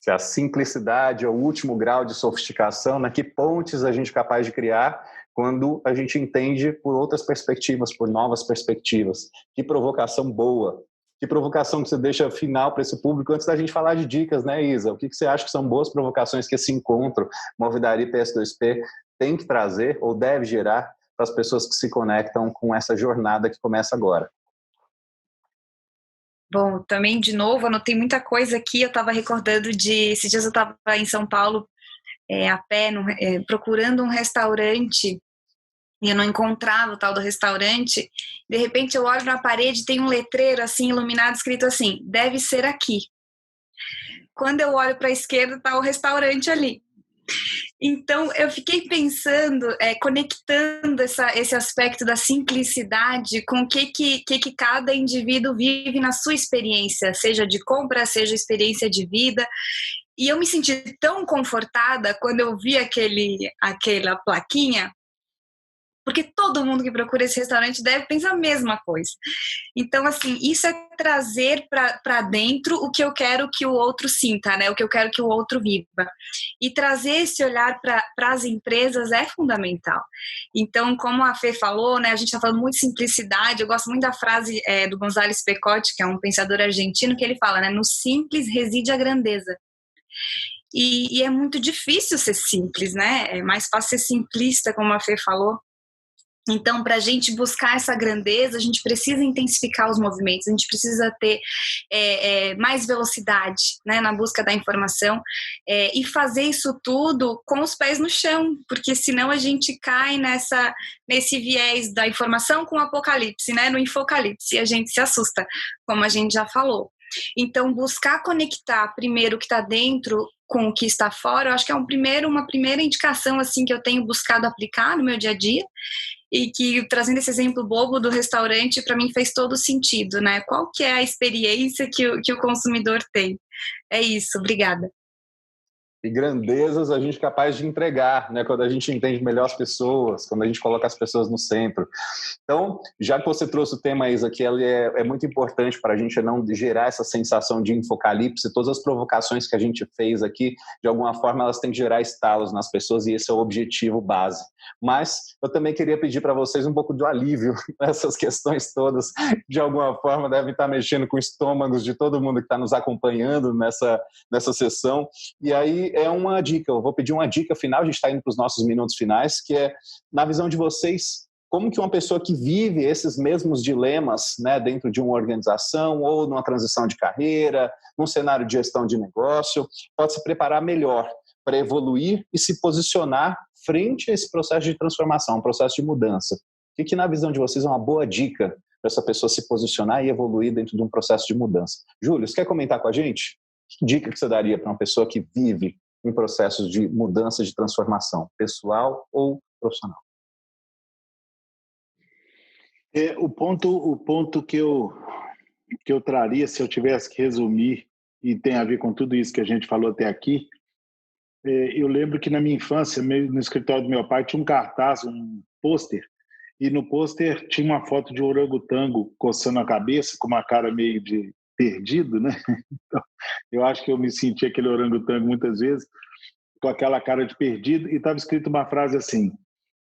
Se a simplicidade é o último grau de sofisticação, né? Que pontes a gente é capaz de criar quando a gente entende por outras perspectivas, por novas perspectivas. Que provocação boa. Que provocação que você deixa final para esse público antes da gente falar de dicas, né, Isa? O que você acha que são boas provocações que esse encontro Movidaria PS2P tem que trazer ou deve gerar para as pessoas que se conectam com essa jornada que começa agora? Bom, também, de novo, anotei muita coisa aqui. Eu estava recordando esses dias eu estava em São Paulo, a pé, procurando um restaurante, e eu não encontrava o tal do restaurante. De repente, eu olho na parede, tem um letreiro, assim, iluminado, escrito assim, deve ser aqui. Quando eu olho para a esquerda, está o restaurante ali. Então, eu fiquei pensando, conectando esse aspecto da simplicidade com o que cada indivíduo vive na sua experiência, seja de compra, seja experiência de vida. E eu me senti tão confortada quando eu vi aquela plaquinha, porque todo mundo que procura esse restaurante deve pensar a mesma coisa. Então, assim, isso é trazer para dentro o que eu quero que o outro sinta, né? O que eu quero que o outro viva. E trazer esse olhar para as empresas é fundamental. Então, como a Fê falou, né? A gente está falando muito de simplicidade. Eu gosto muito da frase do González Pecotti, que é um pensador argentino, que ele fala, né? No simples reside a grandeza. E é muito difícil ser simples, né? É mais fácil ser simplista, como a Fê falou. Então, para a gente buscar essa grandeza, a gente precisa intensificar os movimentos, a gente precisa ter mais velocidade, né, na busca da informação, e fazer isso tudo com os pés no chão, porque senão a gente cai nesse viés da informação com o apocalipse, né, no infocalipse, e a gente se assusta, como a gente já falou. Então, buscar conectar primeiro o que está dentro com o que está fora, eu acho que é uma primeira indicação assim, que eu tenho buscado aplicar no meu dia a dia, e que, trazendo esse exemplo bobo do restaurante, para mim fez todo sentido, né? Qual que é a experiência que o consumidor tem? É isso, obrigada. E grandezas a gente é capaz de entregar, né? Quando a gente entende melhor as pessoas, quando a gente coloca as pessoas no centro. Então, já que você trouxe o tema, Isa, que ele é muito importante para a gente não gerar essa sensação de infocalipse, todas as provocações que a gente fez aqui, de alguma forma, elas têm que gerar estalos nas pessoas, e esse é o objetivo base. Mas eu também queria pedir para vocês um pouco de alívio nessas questões todas, de alguma forma devem estar mexendo com estômagos de todo mundo que está nos acompanhando nessa sessão. E aí é uma dica, eu vou pedir uma dica final, a gente está indo para os nossos minutos finais, que é, na visão de vocês, como que uma pessoa que vive esses mesmos dilemas, né, dentro de uma organização ou numa transição de carreira, num cenário de gestão de negócio, pode se preparar melhor para evoluir e se posicionar frente a esse processo de transformação, um processo de mudança. O que, na visão de vocês, é uma boa dica para essa pessoa se posicionar e evoluir dentro de um processo de mudança? Júlio, você quer comentar com a gente? Que dica que você daria para uma pessoa que vive em processos de mudança, de transformação, pessoal ou profissional? O ponto que eu traria, se eu tivesse que resumir, e tem a ver com tudo isso que a gente falou até aqui, eu lembro que na minha infância, no escritório do meu pai, tinha um cartaz, um pôster, e no pôster tinha uma foto de um orangotango coçando a cabeça, com uma cara meio de perdido, né? Então, eu acho que eu me senti aquele orangotango muitas vezes, com aquela cara de perdido, e estava escrito uma frase assim: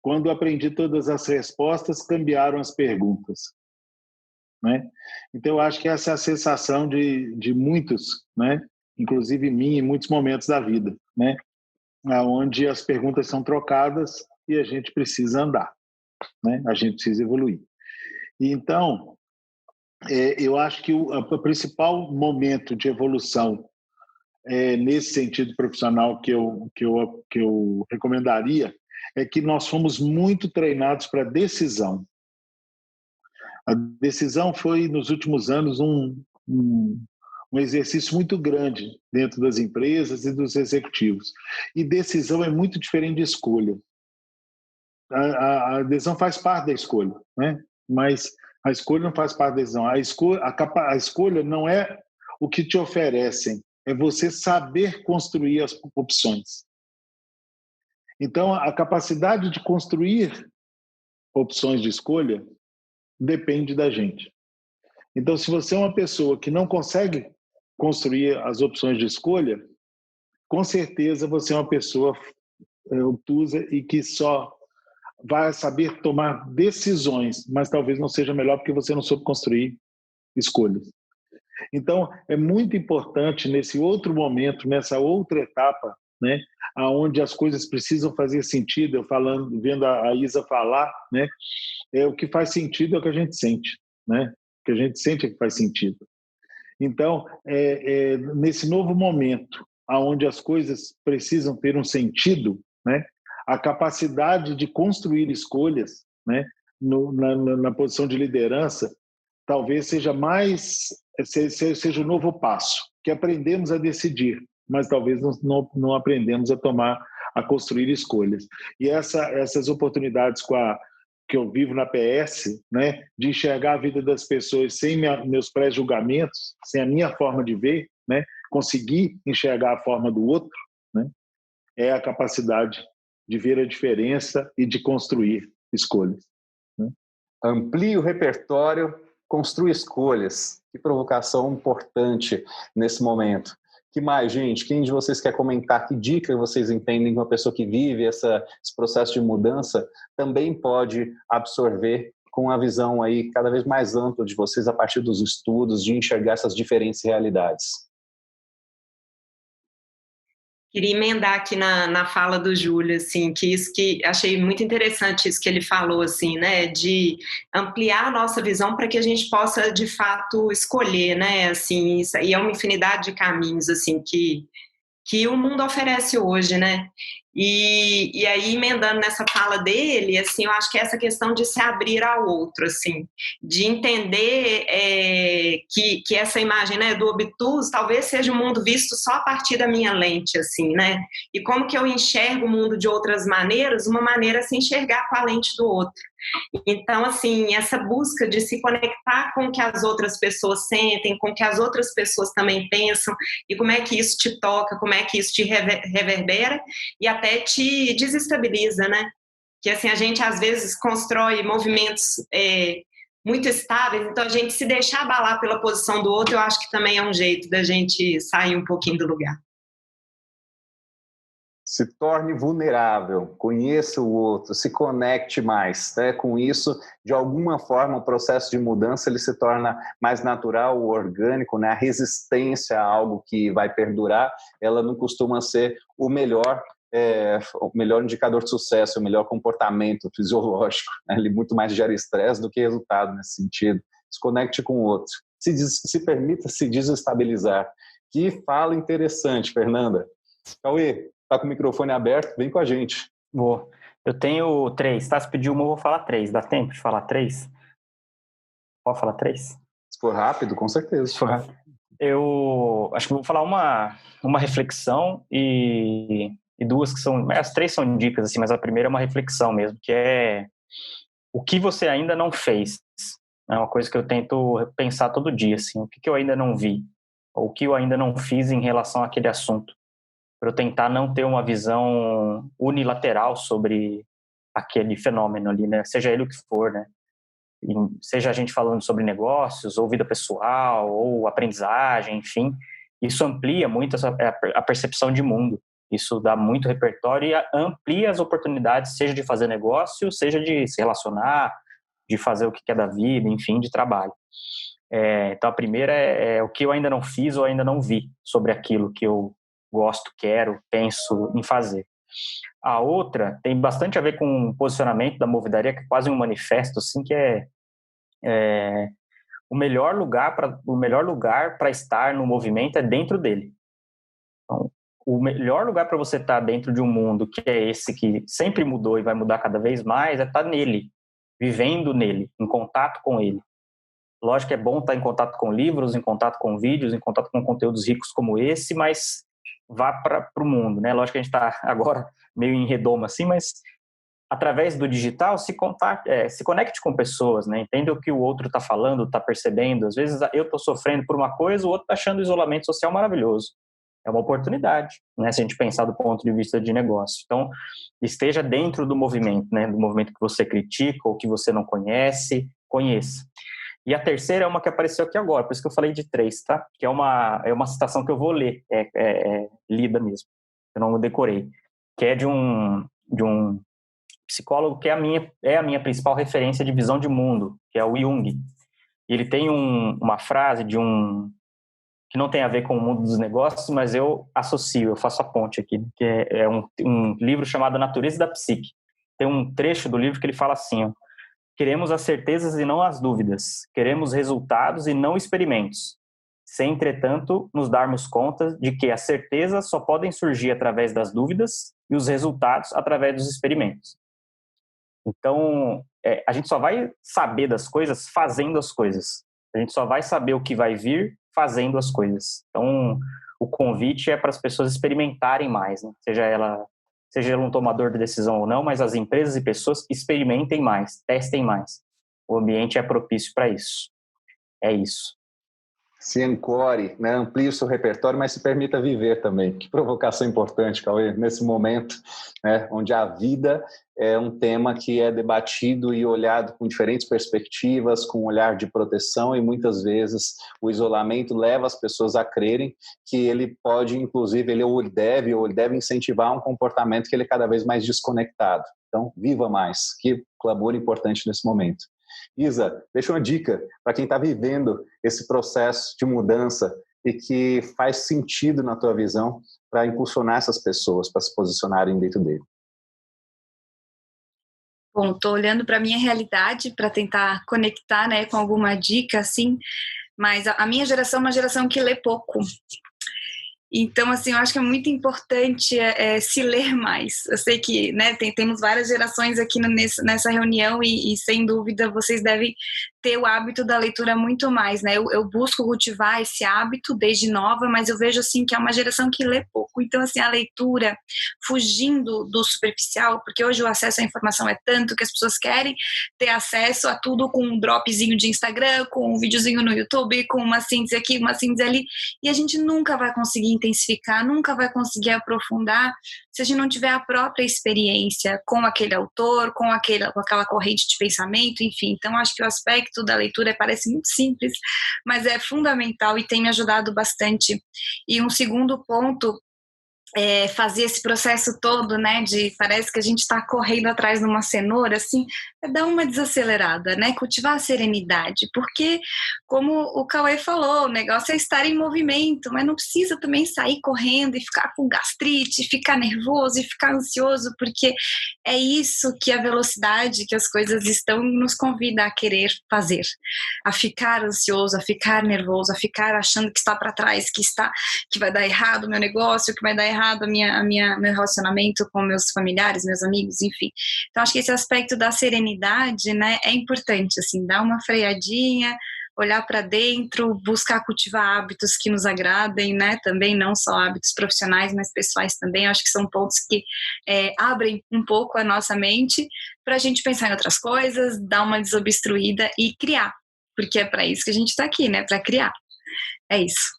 quando aprendi todas as respostas, cambiaram as perguntas. Né? Então, eu acho que essa é a sensação de muitos, né? Inclusive mim, em muitos momentos da vida, né? Onde as perguntas são trocadas e a gente precisa andar, né? A gente precisa evoluir. E, então, eu acho que o principal momento de evolução nesse sentido profissional que eu recomendaria é que nós fomos muito treinados para decisão. A decisão foi, nos últimos anos, um exercício muito grande dentro das empresas e dos executivos. E decisão é muito diferente de escolha. A decisão faz parte da escolha, né? Mas a escolha não faz parte da decisão. A escolha não é o que te oferecem, é você saber construir as opções. Então, a capacidade de construir opções de escolha depende da gente. Então, se você é uma pessoa que não consegue construir as opções de escolha, com certeza você é uma pessoa obtusa e que só vai saber tomar decisões, mas talvez não seja melhor porque você não soube construir escolhas. Então, é muito importante nesse outro momento, nessa outra etapa, né, aonde as coisas precisam fazer sentido, vendo a Isa falar, né, o que faz sentido é o que a gente sente, né? O que a gente sente é que faz sentido. Então, nesse novo momento, onde as coisas precisam ter um sentido, né, a capacidade de construir escolhas, né, na posição de liderança, talvez seja o novo passo, que aprendemos a decidir, mas talvez não aprendemos a construir escolhas. E essas oportunidades que eu vivo na PS, né, de enxergar a vida das pessoas sem meus pré-julgamentos, sem a minha forma de ver, né, conseguir enxergar a forma do outro, né, é a capacidade de ver a diferença e de construir escolhas. Né? Amplie o repertório, construa escolhas. Que provocação importante nesse momento. Que mais, gente? Quem de vocês quer comentar? Que dica vocês entendem que uma pessoa que vive esse processo de mudança também pode absorver com a visão aí cada vez mais ampla de vocês a partir dos estudos, de enxergar essas diferentes realidades? Queria emendar aqui na fala do Júlio, assim, que achei muito interessante isso que ele falou, assim, né, de ampliar a nossa visão para que a gente possa, de fato, escolher, né, assim, isso aí é uma infinidade de caminhos, assim, que o mundo oferece hoje, né? E aí, emendando nessa fala dele, assim, eu acho que é essa questão de se abrir ao outro, assim, de entender que essa imagem, né, do obtuso talvez seja um mundo visto só a partir da minha lente, assim, né? E como que eu enxergo o mundo de outras maneiras, uma maneira é se enxergar com a lente do outro. Então, assim, essa busca de se conectar com o que as outras pessoas sentem, com o que as outras pessoas também pensam, e como é que isso te toca, como é que isso te reverbera e até te desestabiliza, né? Que, assim, a gente, às vezes, constrói movimentos muito estáveis, então a gente se deixar abalar pela posição do outro, eu acho que também é um jeito da gente sair um pouquinho do lugar. Se torne vulnerável, conheça o outro, se conecte mais, né? Com isso, de alguma forma, o processo de mudança ele se torna mais natural, orgânico, né? A resistência a algo que vai perdurar, ela não costuma ser o melhor indicador de sucesso, o melhor comportamento fisiológico, né? Ele muito mais gera estresse do que resultado nesse sentido. Se conecte com o outro, se permita se desestabilizar. Que fala interessante, Fernanda. Cauê, está com o microfone aberto, vem com a gente. Vou. Eu tenho 3, tá? Se pedir uma, eu vou falar 3. Dá tempo de falar 3? Pode falar 3? Se for rápido, com certeza. Se for rápido. Eu acho que vou falar uma reflexão e 2 que são... As 3 são dicas, assim, mas a primeira é uma reflexão mesmo, que é o que você ainda não fez. É uma coisa que eu tento pensar todo dia, assim, o que eu ainda não vi, ou o que eu ainda não fiz em relação àquele assunto, para eu tentar não ter uma visão unilateral sobre aquele fenômeno ali, né? Seja ele o que for, né? E seja a gente falando sobre negócios, ou vida pessoal, ou aprendizagem, enfim. Isso amplia muito a percepção de mundo. Isso dá muito repertório e amplia as oportunidades, seja de fazer negócio, seja de se relacionar, de fazer o que quer da vida, enfim, de trabalho. Então, a primeira é o que eu ainda não fiz ou ainda não vi sobre aquilo que eu gosto, quero, penso em fazer. A outra tem bastante a ver com o posicionamento da Movidaria, que é quase um manifesto, assim, que é o melhor lugar para estar no movimento é dentro dele. Então, o melhor lugar para você estar dentro de um mundo que é esse que sempre mudou e vai mudar cada vez mais é estar nele, vivendo nele, em contato com ele. Lógico que é bom estar em contato com livros, em contato com vídeos, em contato com conteúdos ricos como esse, mas vá para o mundo, né? Lógico que a gente está agora meio em redoma assim, mas através do digital se conecte com pessoas, né? Entenda o que o outro está falando, está percebendo. Às vezes eu estou sofrendo por uma coisa, o outro está achando o isolamento social maravilhoso. É uma oportunidade, né? Se a gente pensar do ponto de vista de negócio. Então, esteja dentro do movimento, né? Do movimento que você critica ou que você não conhece, conheça. E a terceira é uma que apareceu aqui agora, por isso que eu falei de 3, tá? Que é uma citação que eu vou ler, lida mesmo, eu não decorei, que é de um psicólogo que é a minha principal referência de visão de mundo, que é o Jung. Ele tem uma frase que não tem a ver com o mundo dos negócios, mas eu associo, eu faço a ponte aqui, que é um livro chamado Natureza da Psique. Tem um trecho do livro que ele fala assim, ó: queremos as certezas e não as dúvidas. Queremos resultados e não experimentos. sem, entretanto, nos darmos conta de que as certezas só podem surgir através das dúvidas e os resultados através dos experimentos. Então, a gente só vai saber das coisas fazendo as coisas. A gente só vai saber o que vai vir fazendo as coisas. Então, o convite é para as pessoas experimentarem mais, né? Seja ela um tomador de decisão ou não, mas as empresas e pessoas experimentem mais, testem mais. O ambiente é propício para isso. É isso. Se ancore, né? Amplie o seu repertório, mas se permita viver também. Que provocação importante, Cauê, nesse momento, né, onde a vida é um tema que é debatido e olhado com diferentes perspectivas, com um olhar de proteção, e muitas vezes o isolamento leva as pessoas a crerem que ele pode, inclusive, ele deve incentivar um comportamento que ele é cada vez mais desconectado. Então, viva mais. Que clamor importante nesse momento. Isa, deixa uma dica para quem está vivendo esse processo de mudança e que faz sentido na tua visão para impulsionar essas pessoas para se posicionarem dentro dele. Bom, estou olhando para a minha realidade para tentar conectar, né, com alguma dica, assim, mas a minha geração é uma geração que lê pouco. Então, assim, eu acho que é muito importante se ler mais. Eu sei que, né, temos várias gerações aqui nessa reunião e, sem dúvida, vocês devem ter o hábito da leitura muito mais, né? Eu busco cultivar esse hábito desde nova, mas eu vejo, assim, que é uma geração que lê pouco. Então, assim, a leitura, fugindo do superficial, porque hoje o acesso à informação é tanto que as pessoas querem ter acesso a tudo com um dropzinho de Instagram, com um videozinho no YouTube, com uma síntese aqui, uma síntese ali, e a gente nunca vai conseguir intensificar, nunca vai conseguir aprofundar se a gente não tiver a própria experiência com aquele autor, com aquela corrente de pensamento, enfim. Então, acho que o aspecto da leitura parece muito simples, mas é fundamental e tem me ajudado bastante. E um segundo ponto é fazer esse processo todo, né, parece que a gente está correndo atrás de uma cenoura, assim, é dar uma desacelerada, né, cultivar a serenidade, porque, como o Cauê falou, o negócio é estar em movimento, mas não precisa também sair correndo e ficar com gastrite, ficar nervoso e ficar ansioso, porque é isso que a velocidade que as coisas estão nos convida a querer fazer, a ficar ansioso, a ficar nervoso, a ficar achando que está para trás, que vai dar errado o meu negócio, que vai dar errado meu relacionamento com meus familiares, meus amigos, enfim. Então, acho que esse aspecto da serenidade, né, é importante, assim, dar uma freadinha, olhar para dentro, buscar cultivar hábitos que nos agradem, né, também não só hábitos profissionais, mas pessoais também. Acho que são pontos que abrem um pouco a nossa mente para a gente pensar em outras coisas, dar uma desobstruída e criar, porque é para isso que a gente está aqui, né, para criar. É isso.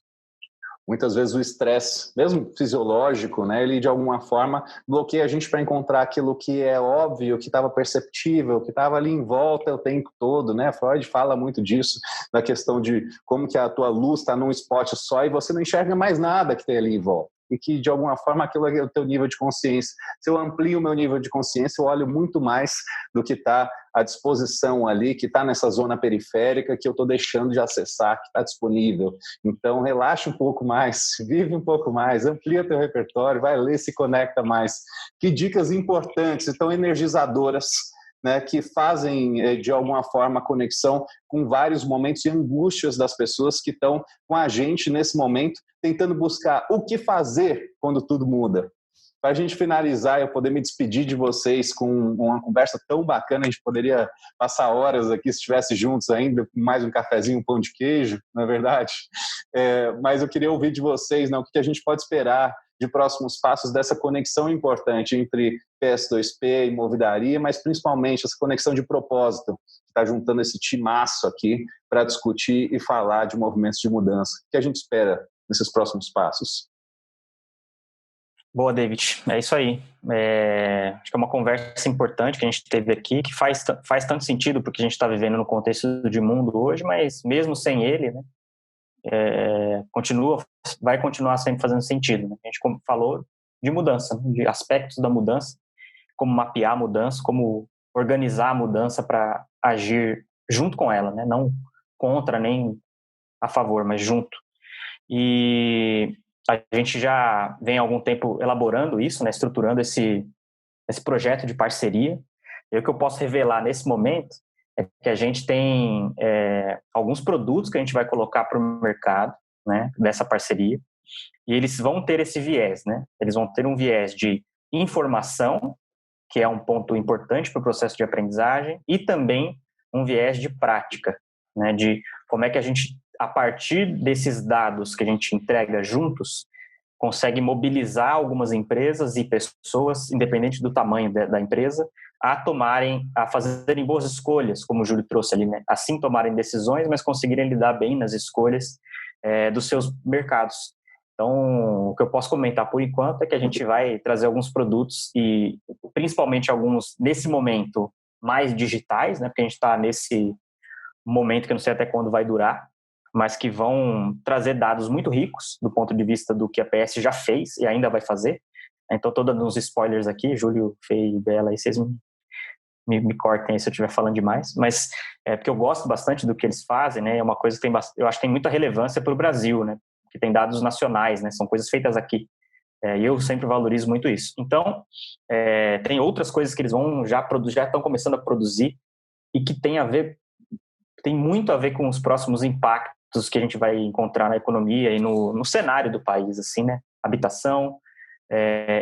Muitas vezes o estresse, mesmo fisiológico, né, ele de alguma forma bloqueia a gente para encontrar aquilo que é óbvio, que estava perceptível, que estava ali em volta o tempo todo, né? Freud fala muito disso, da questão de como que a tua luz está num spot só e você não enxerga mais nada que tem ali em volta. E que, de alguma forma, aquilo é o teu nível de consciência. Se eu amplio o meu nível de consciência, eu olho muito mais do que está à disposição ali, que está nessa zona periférica, que eu estou deixando de acessar, que está disponível. Então, relaxa um pouco mais, vive um pouco mais, amplia teu repertório, vai ler, se conecta mais. Que dicas importantes e tão energizadoras, né, que fazem, de alguma forma, a conexão com vários momentos e angústias das pessoas que estão com a gente nesse momento, tentando buscar o que fazer quando tudo muda. Para a gente finalizar, eu poder me despedir de vocês com uma conversa tão bacana, a gente poderia passar horas aqui se estivesse juntos ainda, com mais um cafezinho, um pão de queijo, não é verdade? Mas eu queria ouvir de vocês, o que a gente pode esperar de próximos passos dessa conexão importante entre PS2P e Movidaria, mas principalmente essa conexão de propósito, que está juntando esse timaço aqui para discutir e falar de movimentos de mudança. O que a gente espera nesses próximos passos? Boa, David. É isso aí. Acho que é uma conversa importante que a gente teve aqui, que faz tanto sentido porque a gente está vivendo no contexto de mundo hoje, mas mesmo sem ele, né, vai continuar sempre fazendo sentido, né? A gente falou de mudança, né, de aspectos da mudança, como mapear a mudança, como organizar a mudança para agir junto com ela, né? Não contra nem a favor, mas junto. E a gente já vem há algum tempo elaborando isso, né? Estruturando esse projeto de parceria. E o que eu posso revelar nesse momento é que a gente tem alguns produtos que a gente vai colocar para o mercado, né, dessa parceria, e eles vão ter esse viés, né? Eles vão ter um viés de informação, que é um ponto importante para o processo de aprendizagem, e também um viés de prática, né, de como é que a gente, a partir desses dados que a gente entrega juntos, consegue mobilizar algumas empresas e pessoas, independente do tamanho da empresa, a fazerem boas escolhas, como o Júlio trouxe ali, né? Assim tomarem decisões, mas conseguirem lidar bem nas escolhas dos seus mercados. Então, o que eu posso comentar por enquanto é que a gente vai trazer alguns produtos e principalmente alguns, nesse momento, mais digitais, né? Porque a gente está nesse momento que eu não sei até quando vai durar, mas que vão trazer dados muito ricos do ponto de vista do que a PS já fez e ainda vai fazer. Então, estou dando uns spoilers aqui, Júlio, Fê e Bela, aí vocês me cortem aí se eu estiver falando demais, mas é porque eu gosto bastante do que eles fazem, né? É uma coisa que eu acho que tem muita relevância para o Brasil, né? Que tem dados nacionais, né? São coisas feitas aqui. E eu sempre valorizo muito isso. Então, tem outras coisas que eles vão já estão começando a produzir e que tem muito a ver com os próximos impactos que a gente vai encontrar na economia e no cenário do país, assim, né? Habitação,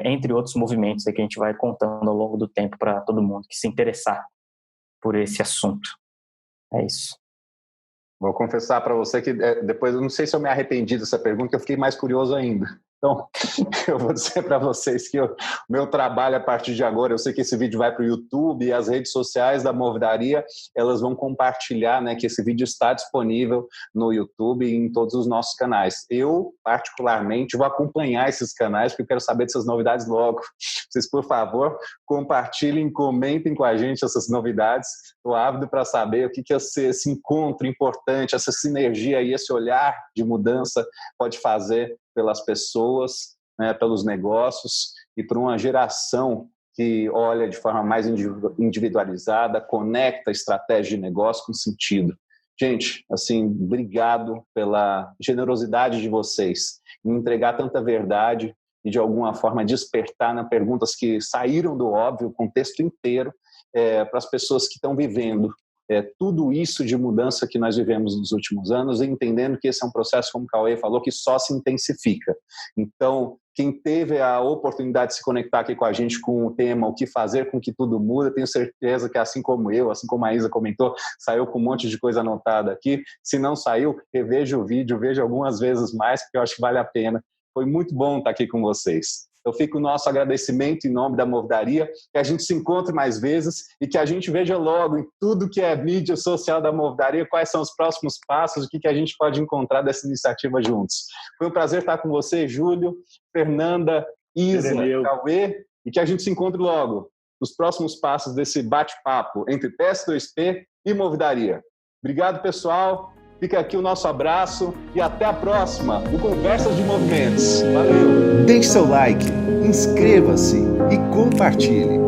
entre outros movimentos aí que a gente vai contando ao longo do tempo para todo mundo que se interessar por esse assunto. É isso. Vou confessar para você que depois, eu não sei se eu me arrependi dessa pergunta, eu fiquei mais curioso ainda. Então, eu vou dizer para vocês que o meu trabalho a partir de agora, eu sei que esse vídeo vai para o YouTube e as redes sociais da Movidaria, elas vão compartilhar, né, que esse vídeo está disponível no YouTube e em todos os nossos canais. Eu, particularmente, vou acompanhar esses canais porque eu quero saber dessas novidades logo. Vocês, por favor, compartilhem, comentem com a gente essas novidades. Estou ávido para saber o que esse encontro importante, essa sinergia e esse olhar de mudança pode fazer pelas pessoas, né, pelos negócios e por uma geração que olha de forma mais individualizada, conecta a estratégia de negócio com sentido. Gente, assim, obrigado pela generosidade de vocês em entregar tanta verdade e de alguma forma despertar nas perguntas que saíram do óbvio, o contexto inteiro, para as pessoas que estão vivendo tudo isso de mudança que nós vivemos nos últimos anos, entendendo que esse é um processo, como o Cauê falou, que só se intensifica. Então, quem teve a oportunidade de se conectar aqui com a gente com o tema, o que fazer com que tudo muda, tenho certeza que assim como eu, assim como a Isa comentou, saiu com um monte de coisa anotada aqui. Se não saiu, reveja o vídeo, veja algumas vezes mais, porque eu acho que vale a pena. Foi muito bom estar aqui com vocês. Então fica o nosso agradecimento em nome da Movidaria, que a gente se encontre mais vezes e que a gente veja logo em tudo que é mídia social da Movidaria, quais são os próximos passos, o que a gente pode encontrar dessa iniciativa juntos. Foi um prazer estar com você, Júlio, Fernanda, Isa, Cauê, e que a gente se encontre logo nos próximos passos desse bate-papo entre PS2P e Movidaria. Obrigado, pessoal. Fica aqui o nosso abraço e até a próxima no Conversas de Movimentos. Valeu! Deixe seu like, inscreva-se e compartilhe.